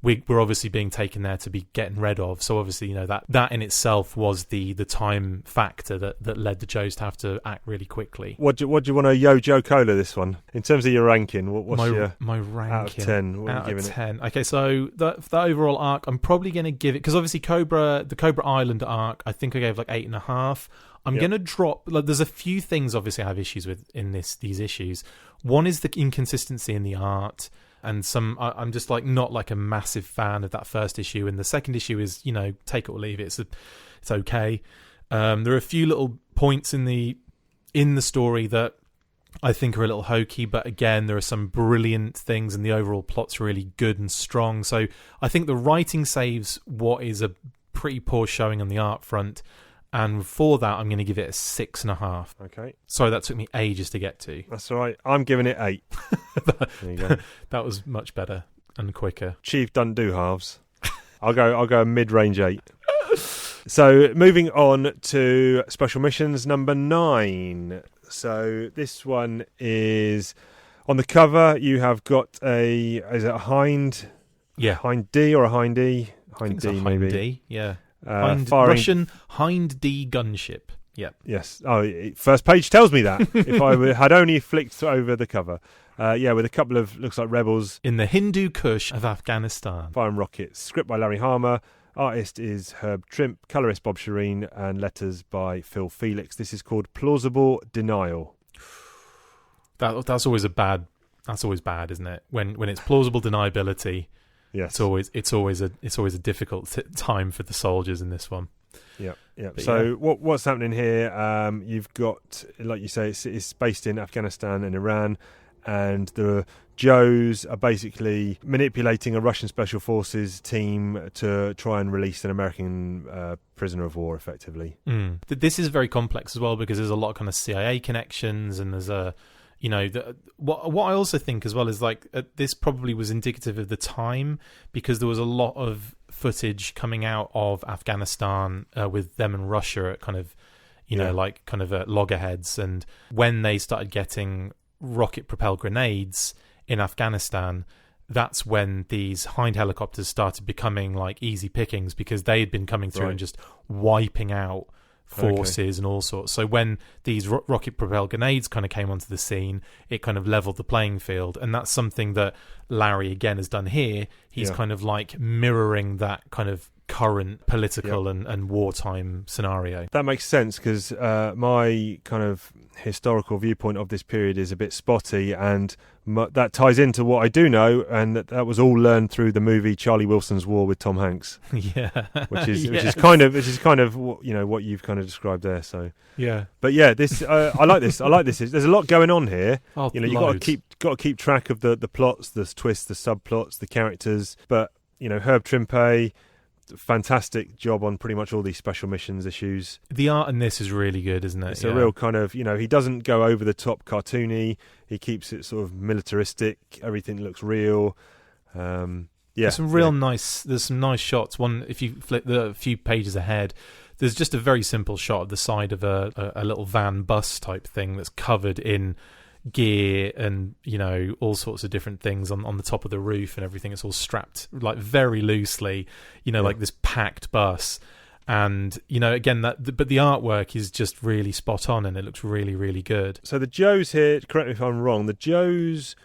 we're obviously being taken there to be getting rid of. So obviously, that in itself was the time factor that led the Joes to have to act really quickly. What do you want to Joe Cola this one? In terms of your ranking, what's my ranking? Out of 10, what are you giving it? 10. Okay, so that overall arc, I'm probably going to give it, because obviously the Cobra Island arc, I think I gave like 8.5. I'm going to drop, like, there's a few things obviously I have issues with in these issues. One is the inconsistency in the art. And I'm just like not like a massive fan of that first issue, and the second issue is, take it or leave it. It's okay. There are a few little points in the story that I think are a little hokey, but again, there are some brilliant things, and the overall plot's really good and strong. So I think the writing saves what is a pretty poor showing on the art front. And for that, I'm going to give it a 6.5. Okay. Sorry, that took me ages to get to. That's all right. I'm giving it 8. There you go. That was much better and quicker. Chief doesn't do halves. I'll go a mid-range 8. So moving on to Special Missions number 9. So this one is on the cover. You have got is it a hind? Yeah. Hind D or a hind E? Hind D, maybe. Hind D, yeah. Russian Hind D gunship. Yeah. Yes. Oh, first page tells me that. If I had only flicked over the cover. With a couple of, looks like rebels. In the Hindu Kush of Afghanistan. Firing rockets. Script by Larry Harmer. Artist is Herb Trimp. Colorist Bob Shireen. And letters by Phil Felix. This is called Plausible Denial. That's always bad, isn't it? When it's plausible deniability. Yes. It's always a difficult time for the soldiers in this one. Yeah. So what's happening here? You've got, like you say, it's based in Afghanistan and Iran, and the Joes are basically manipulating a Russian special forces team to try and release an American prisoner of war, effectively. This is very complex as well, because there's a lot of kind of CIA connections, and there's a. What I also think as well is like this probably was indicative of the time, because there was a lot of footage coming out of Afghanistan with them and Russia at kind of, at loggerheads, and when they started getting rocket propelled grenades in Afghanistan, that's when these Hind helicopters started becoming like easy pickings, because they had been coming through and just wiping out forces and all sorts. So when these rocket propelled grenades kind of came onto the scene, it kind of leveled the playing field, and that's something that Larry again has done here. He's kind of like mirroring that kind of current political and wartime scenario. That makes sense, because my kind of historical viewpoint of this period is a bit spotty, and that ties into what I do know, and that was all learned through the movie Charlie Wilson's War with Tom Hanks. which is kind of what you've kind of described there. So but this I like this. There's a lot going on here. You've got to keep track of the plots, the twists, the subplots, the characters. But Herb Trimpe, fantastic job on pretty much all these Special Missions issues. The art in this is really good, isn't it? It's a real kind of, he doesn't go over the top cartoony. He keeps it sort of militaristic. Everything looks real. There's some nice shots. One, if you flip a few pages ahead, there's just a very simple shot of the side of a little van bus type thing that's covered in gear and all sorts of different things on the top of the roof and everything. It's all strapped like very loosely, like this packed bus. And again, but the artwork is just really spot on, and it looks really, really good. So the Joes here, correct me if I'm wrong, the Joes,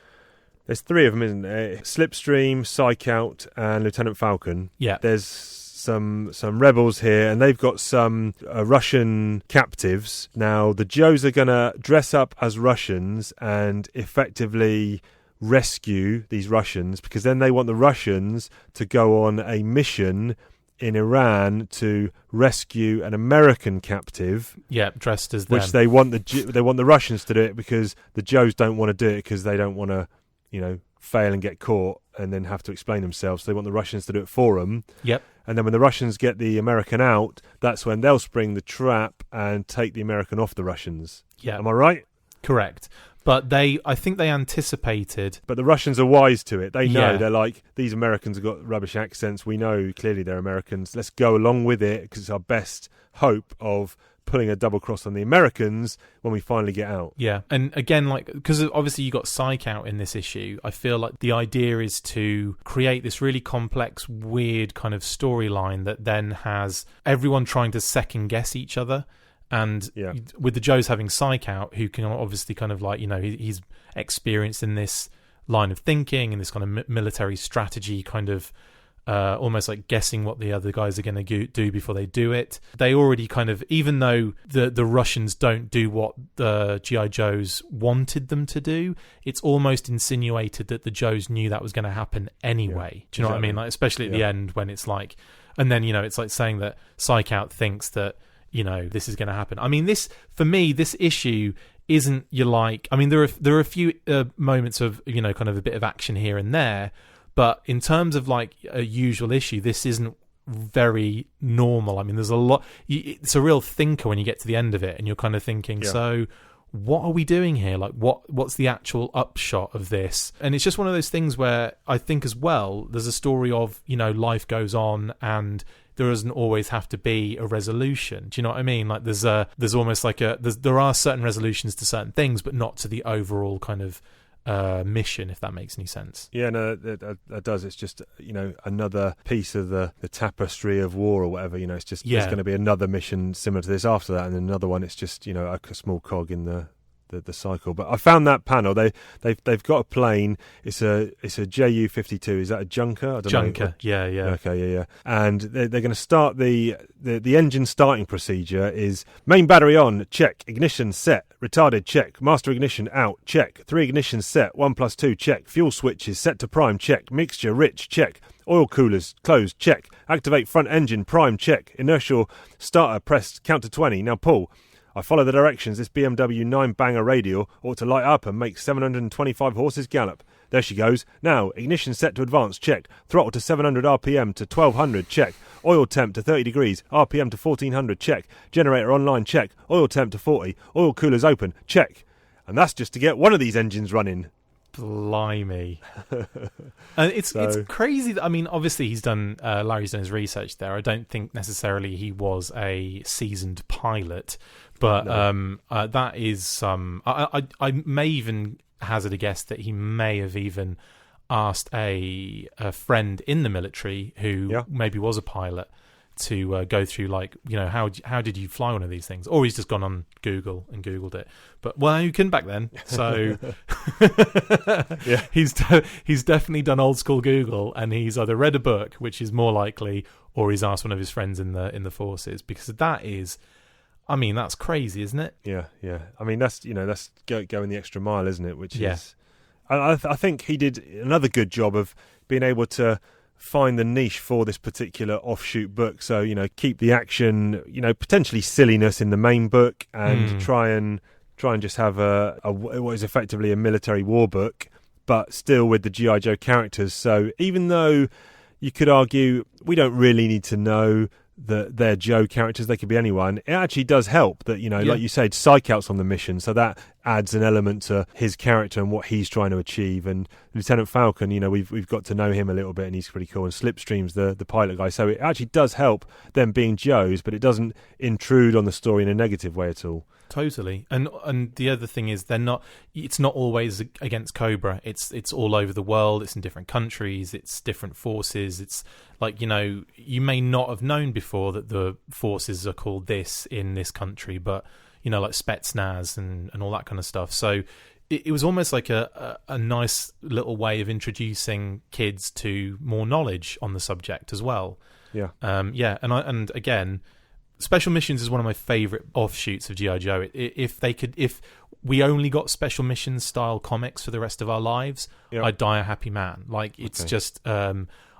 there's 3 of them, isn't there? Slipstream, Psych Out, and Lieutenant Falcon. Yeah, there's some rebels here, and they've got some Russian captives. Now the Joes are going to dress up as Russians and effectively rescue these Russians, because then they want the Russians to go on a mission in Iran to rescue an American captive. Yeah, dressed as them. Which they want the Russians to do it because the Joes don't want to do it because they don't want to, fail and get caught and then have to explain themselves. So they want the Russians to do it for them. Yep. And then when the Russians get the American out, that's when they'll spring the trap and take the American off the Russians. Yeah. Am I right? Correct. But I think they anticipated. But the Russians are wise to it. They know. Yeah. They're like, these Americans have got rubbish accents. We know clearly they're Americans. Let's go along with it because it's our best hope of pulling a double cross on the Americans when we finally get out. Yeah. And again, because obviously you got Psych out in this issue, I feel like the idea is to create this really complex, weird kind of storyline that then has everyone trying to second guess each other. And with the Joes having Psych out, who can obviously kind of he's experienced in this line of thinking and this kind of military strategy kind of almost like guessing what the other guys are going to do before they do it. They already kind of, even though the Russians don't do what the G.I. Joes wanted them to do, it's almost insinuated that the Joes knew that was going to happen anyway. Yeah, do you know what I mean? Like, especially at the end when it's like, and then, it's like saying that Psych Out thinks that, this is going to happen. I mean, for me, this issue isn't there are a few moments of, kind of a bit of action here and there, but in terms of like a usual issue, this isn't very normal. I mean, there's a lot. It's a real thinker when you get to the end of it, and you're kind of thinking, so what are we doing here? Like, what's the actual upshot of this? And it's just one of those things where I think as well, there's a story of, life goes on and there doesn't always have to be a resolution. Do you know what I mean? Like there's almost like there are certain resolutions to certain things, but not to the overall kind of mission, if that makes any sense. Yeah, no, that does. It's just, another piece of the tapestry of war or whatever. It's just there's going to be another mission similar to this after that, and another one. It's just, a small cog in the cycle. But I found that panel. They've got a plane. It's a Ju-52. Is that a Junker? I don't know. Junker. Yeah. Okay, yeah. And they're going to start the engine starting procedure is main battery on, check. Ignition set. Retarded, check. Master ignition out, check. 3 ignition set. 1+2, check. Fuel switches set to prime, check. Mixture rich, check. Oil coolers closed, check. Activate front engine prime, check. Inertial starter pressed, count to 20. Now pull. I follow the directions. This BMW 9-banger radial ought to light up and make 725 horses gallop. There she goes. Now, ignition set to advance, check. Throttle to 700 RPM to 1200, check. Oil temp to 30 degrees, RPM to 1400, check. Generator online, check. Oil temp to 40. Oil coolers open, check. And that's just to get one of these engines running. Blimey. And it's crazy that, obviously Larry's done his research there. I don't think necessarily he was a seasoned pilot, but that is I may even hazard a guess that he may have even asked a friend in the military who maybe was a pilot to go through, like, how did you fly one of these things? Or he's just gone on Google and Googled it. But, well, you couldn't back then. So he's definitely done old school Google, and he's either read a book, which is more likely, or he's asked one of his friends in the forces, because that is, that's crazy, isn't it? Yeah. That's going the extra mile, isn't it? Which is, I think he did another good job of being able to find the niche for this particular offshoot book. So, keep the action, potentially silliness in the main book, and try and just have what is effectively a military war book, but still with the G.I. Joe characters. So even though you could argue we don't really need to know that they're Joe characters, they could be anyone, it actually does help that, like you said, Psych Out's on the mission, so that adds an element to his character and what he's trying to achieve. And Lieutenant Falcon, we've got to know him a little bit, and he's pretty cool. And Slipstream's the pilot guy, so it actually does help them being Joes, but it doesn't intrude on the story in a negative way at all. Totally. And the other thing is it's not always against Cobra. It's all over the world. It's in different countries. It's different forces. It's like, you may not have known before that the forces are called this in this country, but, like Spetsnaz and all that kind of stuff. So it was almost like a nice little way of introducing kids to more knowledge on the subject as well. Yeah. And again, Special Missions is one of my favourite offshoots of G.I. Joe. If we only got Special Missions style comics for the rest of our lives, I'd die a happy man. Like, it's just,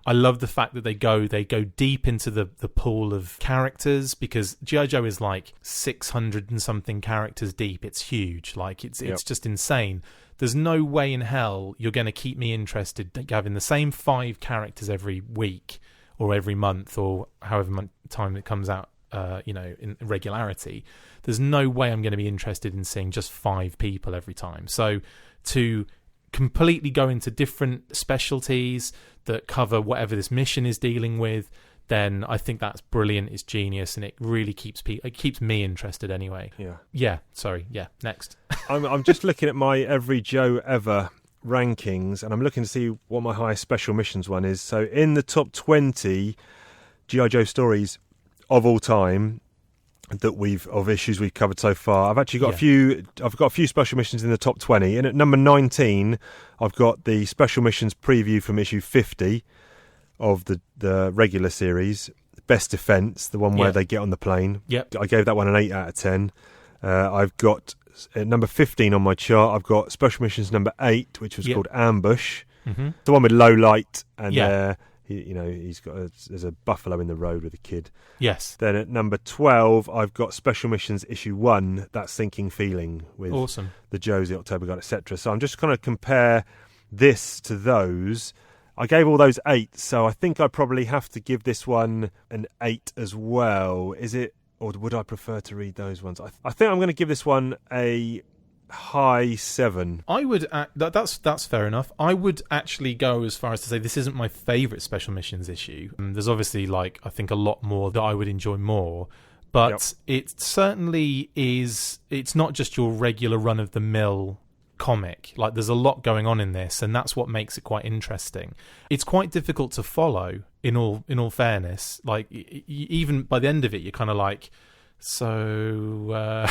I love the fact that they go deep into the pool of characters, because G.I. Joe is like 600 and something characters deep. It's huge. Like it's just insane. There's no way in hell you're going to keep me interested having the same 5 characters every week or every month or however much time it comes out, in regularity. There's no way I'm going to be interested in seeing just 5 people every time. So to completely go into different specialties that cover whatever this mission is dealing with, then I think that's brilliant. It's genius, and it really keeps me interested anyway. Next. I'm just looking at my Every Joe Ever rankings, and I'm looking to see what my highest special missions one is. So in the top 20 G.I. Joe stories of all time of issues we've covered so far, I've actually got a few special missions in the top 20, and at number 19 I've got the special missions preview from issue 50 of the regular series, Best Defense, the one where they get on the plane. I gave that one an 8 out of 10. I've got at number 15 on my chart, I've got special missions number 8, which was called Ambush, the one with low light, and there's a buffalo in the road with a kid. Yes. Then at number 12, I've got Special Missions Issue 1, That Sinking Feeling, with the Joes, the October Guard, etc. So I'm just going to compare this to those. I gave all those 8, so I think I probably have to give this one an 8 as well. Is it, or would I prefer to read those ones? I think I'm going to give this one a high 7. I would that's fair enough. I would actually go as far as to say this isn't my favourite Special Missions issue. There's obviously I think a lot more that I would enjoy more, but it certainly is. It's not just your regular run of the mill comic. Like, there's a lot going on in this, and that's what makes it quite interesting. It's quite difficult to follow, in all fairness. Like, even by the end of it, you're kind of like, so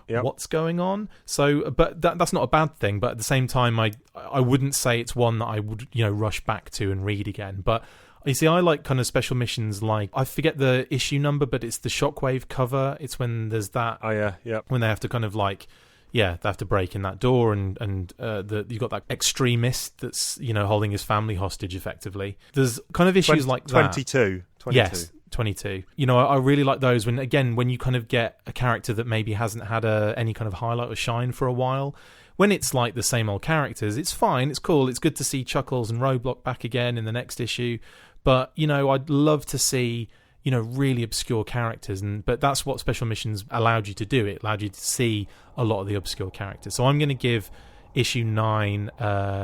what's going on? So, but that's not a bad thing. But at the same time, I wouldn't say it's one that I would rush back to and read again. But you see, I like kind of special missions. Like, I forget the issue number, but it's the Shockwave cover. It's when there's that. Oh yeah, yeah. When they have to kind of they have to break in that door, and you've got that extremist that's holding his family hostage effectively. There's kind of issues like that. 22. Yes, 22. I really like those when you kind of get a character that maybe hasn't had any kind of highlight or shine for a while. When it's like the same old characters, it's fine, it's cool, it's good to see Chuckles and Roadblock back again in the next issue. But I'd love to see really obscure characters, but that's what Special Missions allowed you to do. It allowed you to see a lot of the obscure characters. So I'm going to give issue 9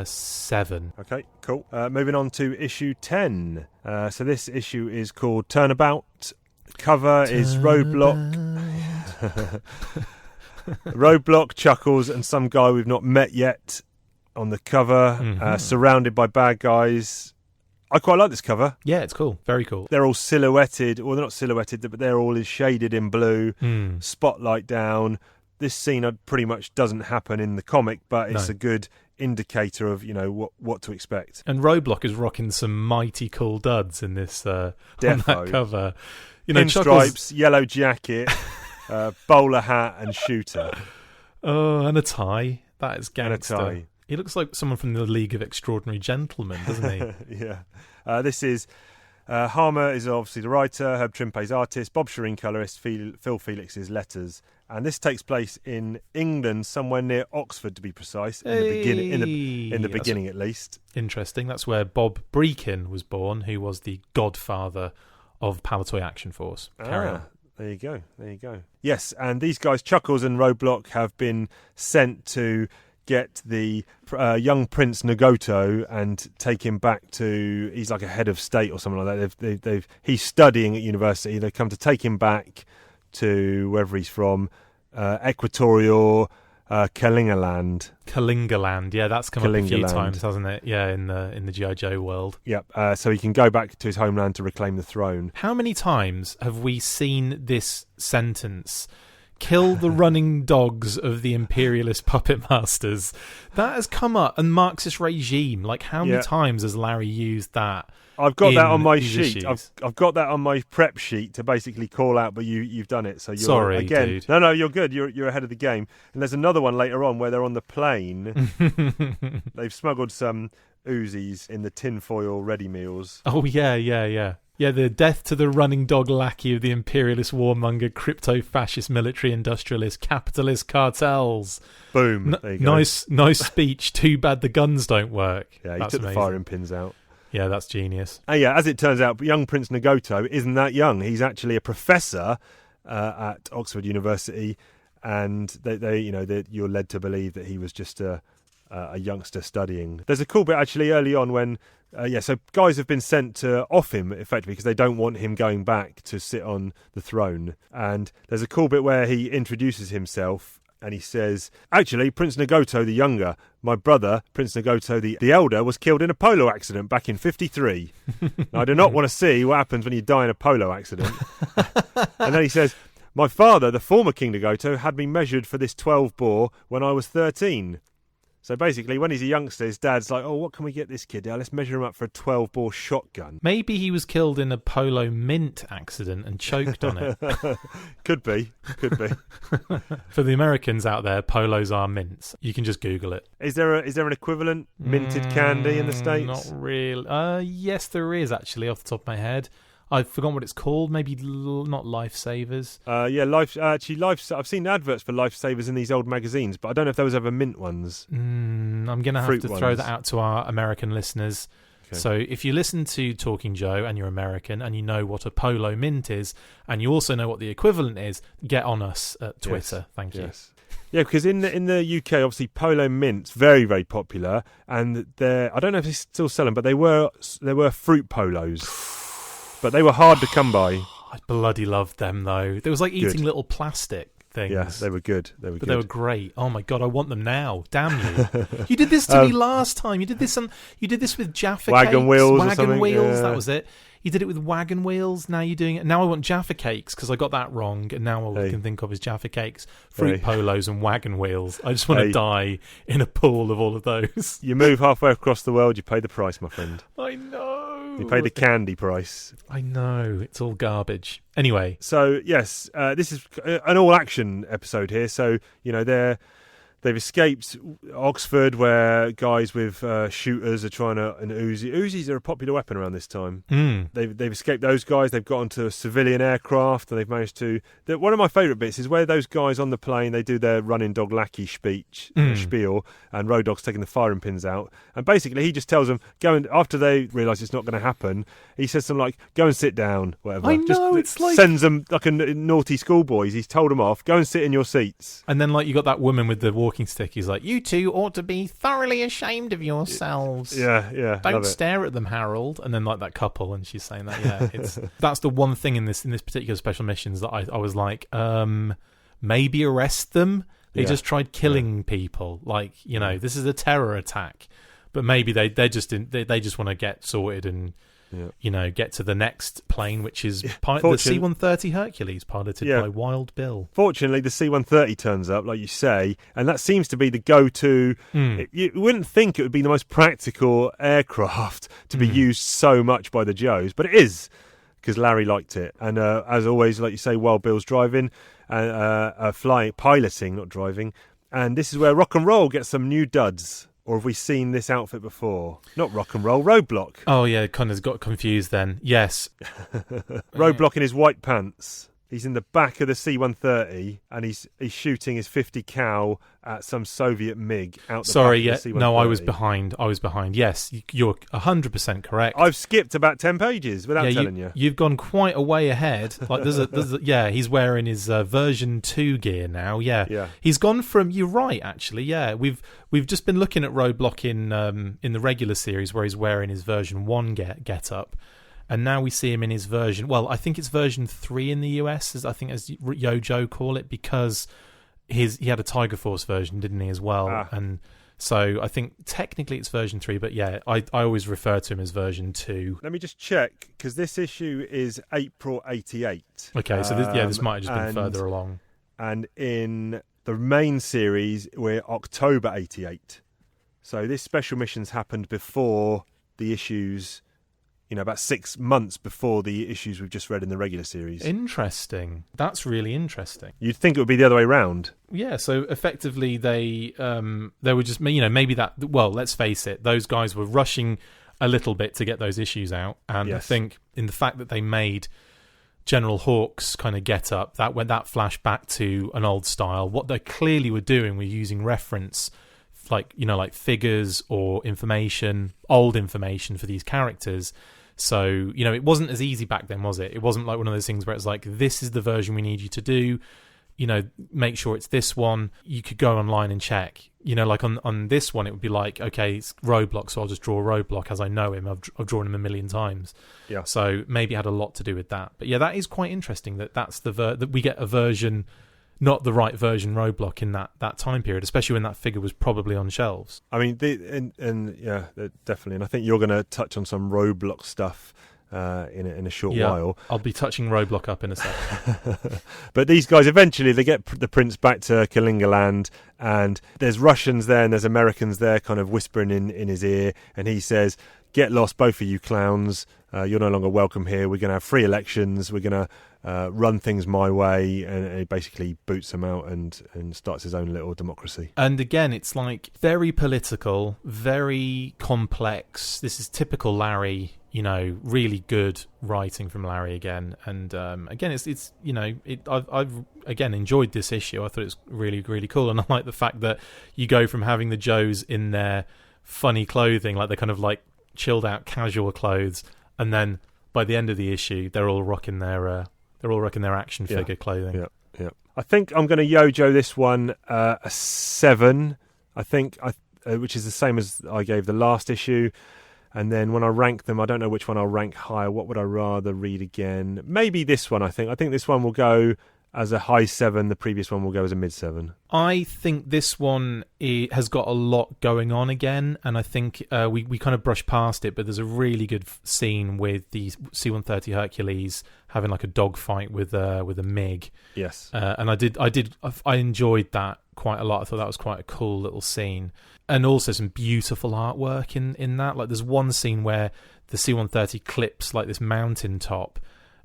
7. Okay, cool. Moving on to issue 10. So this issue is called Turnabout. Cover is Roadblock. Roadblock, Chuckles, and some guy we've not met yet on the cover, surrounded by bad guys. I quite like this cover. Yeah, it's cool. Very cool. They're all silhouetted, or they're not silhouetted, but they're all shaded in blue, spotlight down. This scene pretty much doesn't happen in the comic, but it's a good indicator of what to expect. And Roadblock is rocking some mighty cool duds in this on that cover. Pinstripes, yellow jacket, bowler hat, and shooter. Oh, and a tie. That is gangster. And a tie. He looks like someone from the League of Extraordinary Gentlemen, doesn't he? Yeah. This is Harmer is obviously the writer, Herb Trimpe's artist, Bob Shireen colorist, Phil Felix's letters, and this takes place in England, somewhere near Oxford, to be precise. In the beginning, at least. Interesting. That's where Bob Breakin was born, who was the godfather of Palatoy Action Force. Carry on. There you go. Yes, and these guys, Chuckles and Roadblock, have been sent to get the young Prince Nagoto and take him back to. He's like a head of state or something like that. He's studying at university. They come to take him back to wherever he's from, Equatorial Kalingaland. Kalingaland, yeah, that's come up a few times, hasn't it? Yeah, in the G.I. Joe world. Yep. So he can go back to his homeland to reclaim the throne. How many times have we seen this sentence? Kill the running dogs of the imperialist puppet masters. That has come up. And Marxist regime. Like, how many times has Larry used that? I've got that on my sheet. I've got that on my prep sheet to basically call out, but you've done it. So you're sorry, again. Dude. No, you're good. You're ahead of the game. And there's another one later on where they're on the plane. They've smuggled some Uzis in the tinfoil ready meals. Oh, yeah. Yeah, the death to the running dog lackey of the imperialist warmonger, crypto-fascist military industrialist capitalist cartels. Boom. There you go. Nice speech. Too bad the guns don't work. Yeah, he That's took amazing. the firing pins out. Yeah, that's genius. And yeah, as it turns out, young Prince Nagoto isn't that young. He's actually a professor at Oxford University, and you're led to believe that he was just a youngster studying. There's a cool bit actually early on when, so guys have been sent to off him effectively because they don't want him going back to sit on the throne. And there's a cool bit where he introduces himself and he says, actually, Prince Nagoto the younger, my brother, Prince Nagoto the elder, was killed in a polo accident back in 53. Now, I do not want to see what happens when you die in a polo accident. And then he says, my father, the former King Nagoto, had me measured for this 12 bore when I was 13. So basically, when he's a youngster, his dad's like, oh, what can we get this kid? Let's measure him up for a 12-bore shotgun. Maybe he was killed in a polo mint accident and choked on it. Could be. For the Americans out there, polos are mints. You can just Google it. Is there an equivalent minted candy in the States? Not really. Yes, there is, actually, off the top of my head. I've forgotten what it's called. Maybe not Lifesavers. I've seen adverts for Lifesavers in these old magazines, but I don't know if there was ever mint ones. I'm going to have to throw that out to our American listeners. Okay. So if you listen to Talking Joe and you're American and you know what a polo mint is, and you also know what the equivalent is, get on us at Twitter. Yes. Thank you. Yes. Yeah, because in the UK, obviously, polo mints very, very popular, and I don't know if they still sell them, but they were fruit polos. But they were hard to come by. I bloody loved them, though. There was like eating little plastic things. Yeah, they were good. They were great. Oh my god, I want them now. Damn you! You did this to me last time. You did this with Jaffa Wagon cakes. wheels. Wagon wheels. Yeah. That was it. You did it with wagon wheels. Now you're doing it. Now I want Jaffa cakes because I got that wrong, and now all I can think of is Jaffa cakes, fruit polos, and wagon wheels. I just want to die in a pool of all of those. You move halfway across the world, you pay the price, my friend. I know. You pay the candy price. I know. It's all garbage. Anyway. So, yes, this is an all-action episode here. So, they've escaped Oxford where guys with shooters are trying to... And Uzis are a popular weapon around this time. They've escaped those guys. They've got onto a civilian aircraft and they've managed to... One of my favourite bits is where those guys on the plane, they do their running dog lackey spiel, and Road Dogg's taking the firing pins out. And basically he just tells them, after they realise it's not going to happen, he says something like, go and sit down, whatever. I know, it's like... Sends them like a naughty schoolboys. He's told them off, go and sit in your seats. And then you got that woman with the walking stick. He's like, you two ought to be thoroughly ashamed of yourselves. Yeah. Don't stare at them, Harold. And then that couple, and she's saying that. Yeah, that's the one thing in this particular special missions that I was like, maybe arrest them. They just tried killing people. This is a terror attack. But maybe they just want to get sorted and get to the next plane, which is the C-130 Hercules, piloted by Wild Bill. Fortunately, the C-130 turns up, like you say, and that seems to be the go-to. You wouldn't think it would be the most practical aircraft to be used so much by the Joes, but it is, because Larry liked it. And as always, like you say, Wild Bill's driving, piloting, not driving. And this is where rock and roll gets some new duds. Or have we seen this outfit before? Not rock and roll, Roadblock. Oh, yeah, kind of got confused then. Yes. Roadblock in his white pants. He's in the back of the C-130 and he's shooting his 50 cal at some Soviet MiG out the back of the C-130. No, I was behind. Yes, you're 100% correct. I've skipped about 10 pages without telling you. You've gone quite a way ahead. He's wearing his version 2 gear now. Yeah. He's gone from, you're right, actually. Yeah, we've just been looking at Roadblock in the regular series where he's wearing his version 1 get up. And now we see him in his version... Well, I think it's version 3 in the US, as Yo-Joe call it, because he had a Tiger Force version, didn't he, as well? And so I think technically it's version 3, but yeah, I always refer to him as version 2. Let me just check, because this issue is April 88. Okay, so this might have just been further along. And in the main series, we're October 88. So this special mission's happened before the issues... about 6 months before the issues we've just read in the regular series. Interesting. That's really interesting. You'd think it would be the other way round. Yeah, so effectively they were just, maybe that, well, let's face it, those guys were rushing a little bit to get those issues out, and I think in the fact that they made General Hawk's kind of get up, that flashed back to an old style. What they clearly were doing were using reference, like figures or information, old information for these characters. So, it wasn't as easy back then, was it? It wasn't like one of those things where it's like, this is the version we need you to do, make sure it's this one. You could go online and check. Like on this one, it would be like, okay, it's Roadblock, so I'll just draw Roadblock as I know him. I've drawn him a million times. Yeah. So maybe it had a lot to do with that. But yeah, that is quite interesting that's that we get a version, not the right version Roadblock in that time period, especially when that figure was probably on shelves. I mean, yeah, definitely. And I think you're going to touch on some Roadblock stuff in a short while. I'll be touching Roadblock up in a second. But these guys, eventually, they get the prince back to Kalingaland, and there's Russians there and there's Americans there kind of whispering in his ear, and he says, "Get lost, both of you clowns. You're no longer welcome here. We're going to have free elections. We're going to run things my way," and he basically boots them out and starts his own little democracy. And again, it's like very political, very complex. This is typical Larry, really good writing from Larry again. And again, I've again enjoyed this issue. I thought it was really, really cool, and I like the fact that you go from having the Joes in their funny clothing, like they're kind of like chilled out, casual clothes, and then by the end of the issue, they're all rocking their action figure clothing. Yeah. I think I'm going to Yojo this one a 7. I think which is the same as I gave the last issue. And then when I rank them, I don't know which one I'll rank higher. What would I rather read again? Maybe this one. I think this one will go as a high 7. The previous one will go as a mid 7. I think this one has got a lot going on again, and I think we kind of brushed past it, but there's a really good scene with the C-130 Hercules having like a dogfight with a MiG. Yes, and I enjoyed that quite a lot. I thought that was quite a cool little scene, and also some beautiful artwork in that. Like there's one scene where the C-130 clips like this mountain top,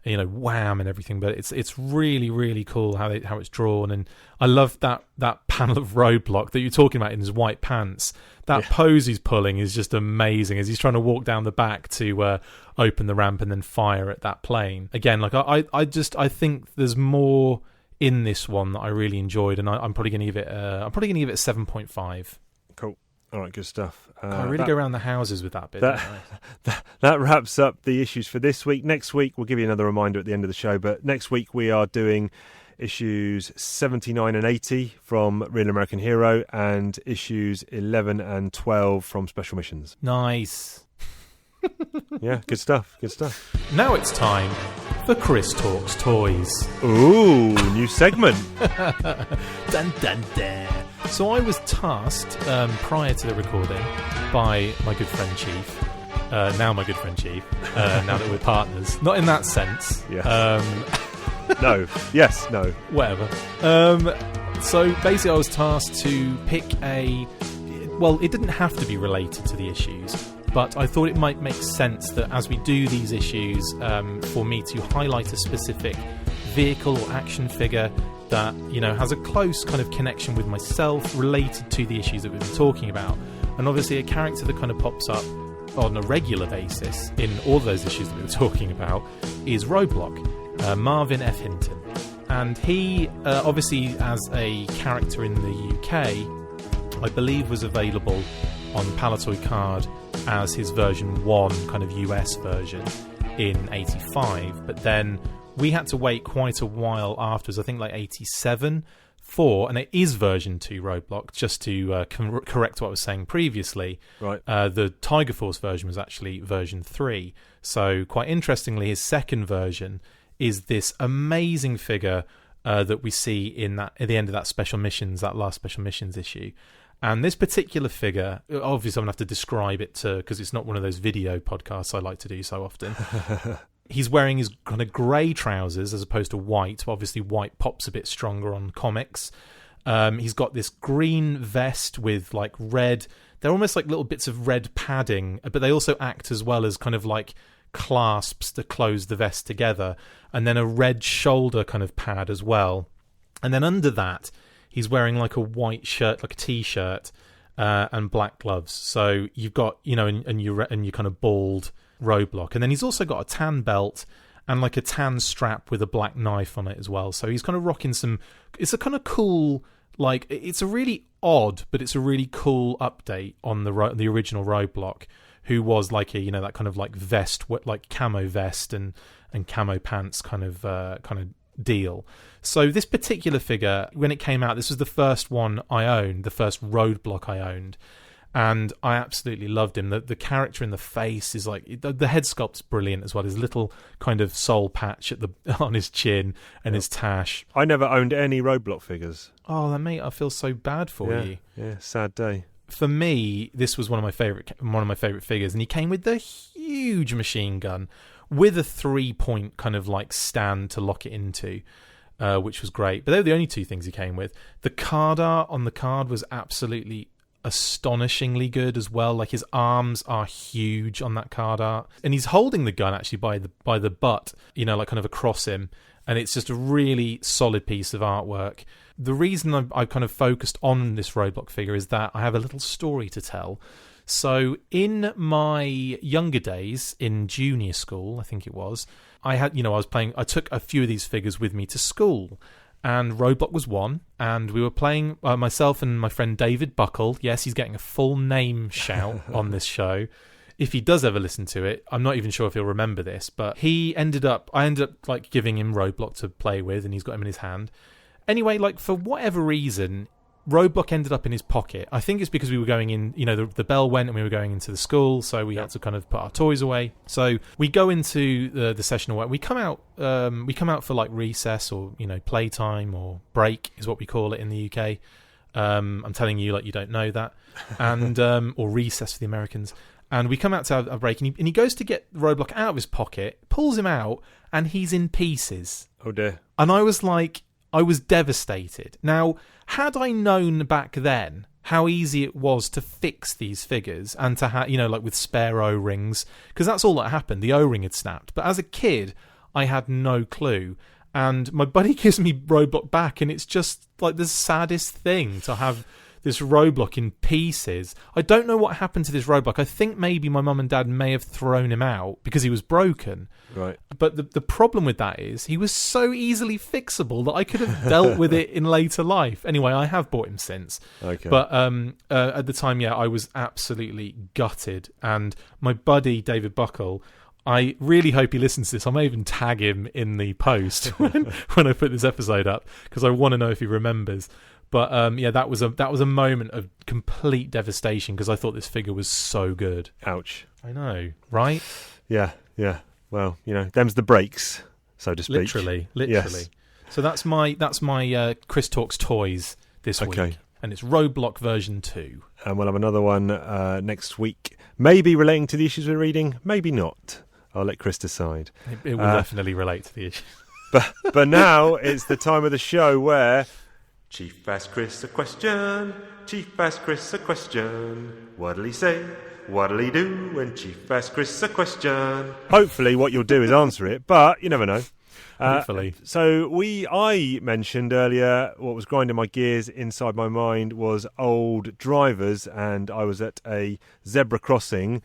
wham and everything, but it's really, really cool how it's drawn. And I love that panel of Roadblock that you're talking about in his white pants. That pose he's pulling is just amazing as he's trying to walk down the back to open the ramp and then fire at that plane. Again, like I think there's more in this one that I really enjoyed, and I'm probably going to give it a 7.5. Cool. All right, good stuff. I really go around the houses with that bit. That wraps up the issues for this week. Next week, we'll give you another reminder at the end of the show, but next week we are doing issues 79 and 80 from Real American Hero and issues 11 and 12 from Special Missions. Nice. Yeah, good stuff. Now it's time for Chris Talks Toys. Ooh, new segment. Dun dun dun. So I was tasked prior to the recording by my good friend Chief. Now my good friend Chief. Now that we're partners, not in that sense. Yeah. No. Yes. No. Whatever. So basically, I was tasked to pick it didn't have to be related to the issues, but I thought it might make sense that as we do these issues, for me to highlight a specific vehicle or action figure that has a close kind of connection with myself, related to the issues that we've been talking about. And obviously a character that kind of pops up on a regular basis in all of those issues that we were talking about is Roadblock, Marvin F. Hinton. And he obviously, as a character in the UK, I believe was available on Palatoy Card as his version 1 kind of US version in 85, but then we had to wait quite a while afterwards, I think like 87, and it is version 2 Roadblock, just to correct what I was saying previously. Right. The Tiger Force version was actually version 3. So quite interestingly, his second version is this amazing figure that we see at the end of that last Special Missions issue. And this particular figure, obviously I'm going to have to describe it because it's not one of those video podcasts I like to do so often. He's wearing his kind of grey trousers as opposed to white. Obviously, white pops a bit stronger on comics. He's got this green vest with like red. They're almost like little bits of red padding, but they also act as well as kind of like clasps to close the vest together, and then a red shoulder kind of pad as well. And then under that, he's wearing like a white shirt, like a t-shirt, and black gloves. So you've got, and you're kind of bald Roadblock. And then he's also got a tan belt and like a tan strap with a black knife on it as well. So he's kind of rocking it's a kind of cool, like, it's a really odd, but it's a really cool update on the original Roadblock, who was like that kind of like vest, like camo vest and camo pants kind of deal. So this particular figure, when it came out, this was the first one I owned, the first Roadblock I owned, and I absolutely loved him. The character in the face is like, the head sculpt's brilliant as well. His little kind of soul patch on his chin and his tash. I never owned any Roadblock figures. Oh, mate, I feel so bad for you. Yeah, sad day. For me, this was one of my favorite figures, and he came with the huge machine gun with a 3-point kind of like stand to lock it into, which was great. But they were the only two things he came with. The card art on the card was absolutely astonishingly good as well. Like, his arms are huge on that card art, and he's holding the gun actually by the butt, like kind of across him, and it's just a really solid piece of artwork. The reason I kind of focused on this Roadblock figure is that I have a little story to tell. So in my younger days, in junior school, I think it was, I took a few of these figures with me to school, and Roadblock was one, and we were playing, myself and my friend David Buckle. Yes, he's getting a full name shout on this show. If he does ever listen to it, I'm not even sure if he'll remember this, but I ended up like giving him Roadblock to play with, and he's got him in his hand. Anyway, like, for whatever reason, Roadblock ended up in his pocket. I think it's because we were going in, the bell went and we were going into the school, so we had to kind of put our toys away. So we go into the session away. We come out for like recess or, playtime or break is what we call it in the UK. I'm telling you, like, you don't know that. And or recess for the Americans. And we come out to a break, and he goes to get Roadblock out of his pocket, pulls him out, and he's in pieces. Oh dear. And I was devastated. Now, had I known back then how easy it was to fix these figures and to have, like with spare O-rings, because that's all that happened. The O-ring had snapped. But as a kid, I had no clue. And my buddy gives me Roadblock back, and it's just like the saddest thing to have this Roadblock in pieces. I don't know what happened to this Roadblock. I think maybe my mum and dad may have thrown him out because he was broken. Right. But the problem with that is he was so easily fixable that I could have dealt with it in later life. Anyway, I have bought him since. Okay. But at the time, I was absolutely gutted. And my buddy, David Buckle, I really hope he listens to this. I may even tag him in the post when I put this episode up, because I want to know if he remembers. But that was a moment of complete devastation, because I thought this figure was so good. Ouch. I know, right? Yeah. Well, them's the breaks, so to speak. Literally. Yes. So that's my Chris Talks Toys this week, and it's Roadblock version 2. And we'll have another one next week, maybe relating to the issues we're reading, maybe not. I'll let Chris decide. It will definitely relate to the issue. But now it's the time of the show where Chief asked Chris a question. Chief asked Chris a question. What'll he say? What'll he do when Chief asks Chris a question? Hopefully what you'll do is answer it, but you never know. Hopefully. So I mentioned earlier what was grinding my gears inside my mind was old drivers, and I was at a zebra crossing.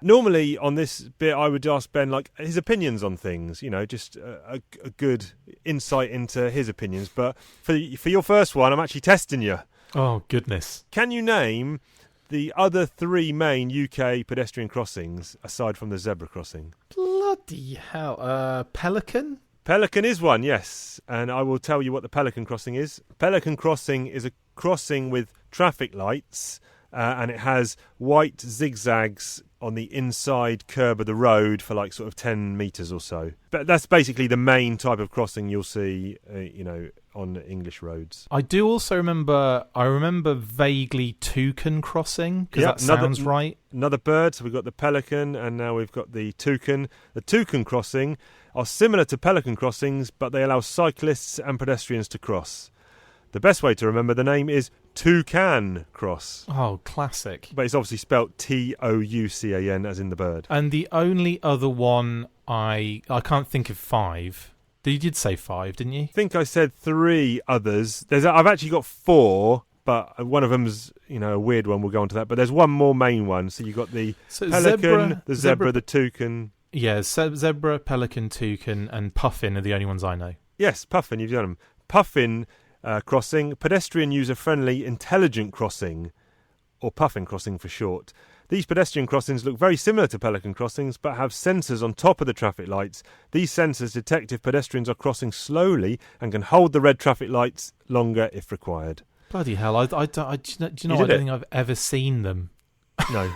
Normally on this bit I would ask Ben like his opinions on things, just a good insight into his opinions. But for your first one, I'm actually testing you. Oh, goodness. Can you name the other 3 main UK pedestrian crossings aside from the zebra crossing? Bloody hell. Pelican? Pelican is one, yes. And I will tell you what the Pelican crossing is. Pelican crossing is a crossing with traffic lights, and it has white zigzags on the inside curb of the road for like sort of 10 metres or so. But that's basically the main type of crossing you'll see, on English roads. I do also remember vaguely Toucan crossing, because that sounds right. Another bird, so we've got the Pelican and now we've got the Toucan. The Toucan crossing are similar to Pelican crossings, but they allow cyclists and pedestrians to cross. The best way to remember the name is Toucan cross. Oh, classic. But it's obviously spelt Toucan, as in the bird. And the only other one I can't think of 5. You did say 5, didn't you? I think I said 3 others. I've actually got 4, but one of them's a weird one. We'll go on to that. But there's one more main one. So you got the pelican, the zebra, the toucan. Yeah, zebra, pelican, toucan, and puffin are the only ones I know. Yes, puffin. You've done them. Puffin crossing, pedestrian user-friendly, intelligent crossing, or puffin crossing for short. These pedestrian crossings look very similar to pelican crossings, but have sensors on top of the traffic lights. These sensors detect if pedestrians are crossing slowly and can hold the red traffic lights longer if required. Bloody hell! I don't think I've ever seen them. No.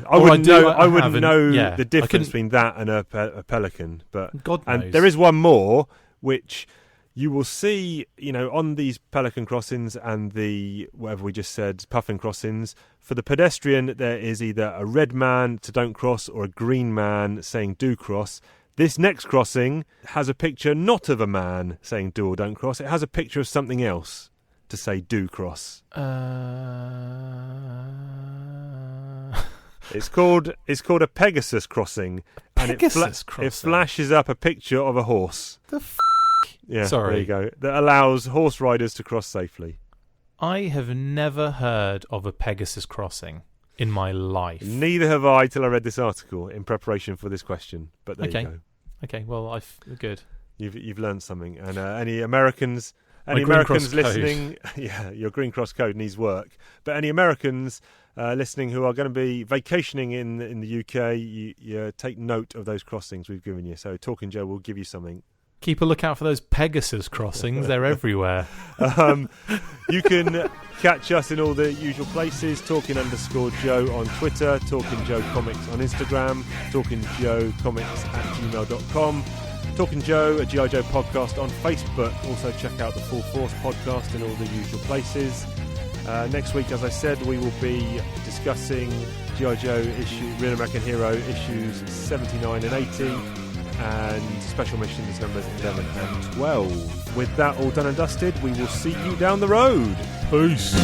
I wouldn't know the difference between that and a pelican. But God knows. And there is one more, which you will see, on these pelican crossings and the, whatever we just said, puffin crossings. For the pedestrian, there is either a red man to don't cross or a green man saying do cross. This next crossing has a picture not of a man saying do or don't cross. It has a picture of something else to say do cross. It's called a Pegasus crossing. It flashes up a picture of a horse. The f***? Yeah, sorry. There you go. That allows horse riders to cross safely. I have never heard of a Pegasus crossing in my life. Neither have I till I read this article in preparation for this question. But there you go. Okay, well, good. You've learned something. And any Americans listening, yeah, your Green Cross code needs work. But any Americans listening who are going to be vacationing in the UK, you take note of those crossings we've given you. So Talking Joe will give you something. Keep a lookout for those Pegasus crossings. They're everywhere. You can catch us in all the usual places. Talking_Joe on Twitter. Talking Joe Comics on Instagram. TalkingJoeComics@gmail.com. Talking Joe, a G.I. Joe podcast on Facebook. Also check out the Full Force podcast in all the usual places. Next week, as I said, we will be discussing G.I. Joe Real American Hero issues 79 and 80. And special missions numbers 11 and 12. With that all done and dusted, we will see you down the road. Peace.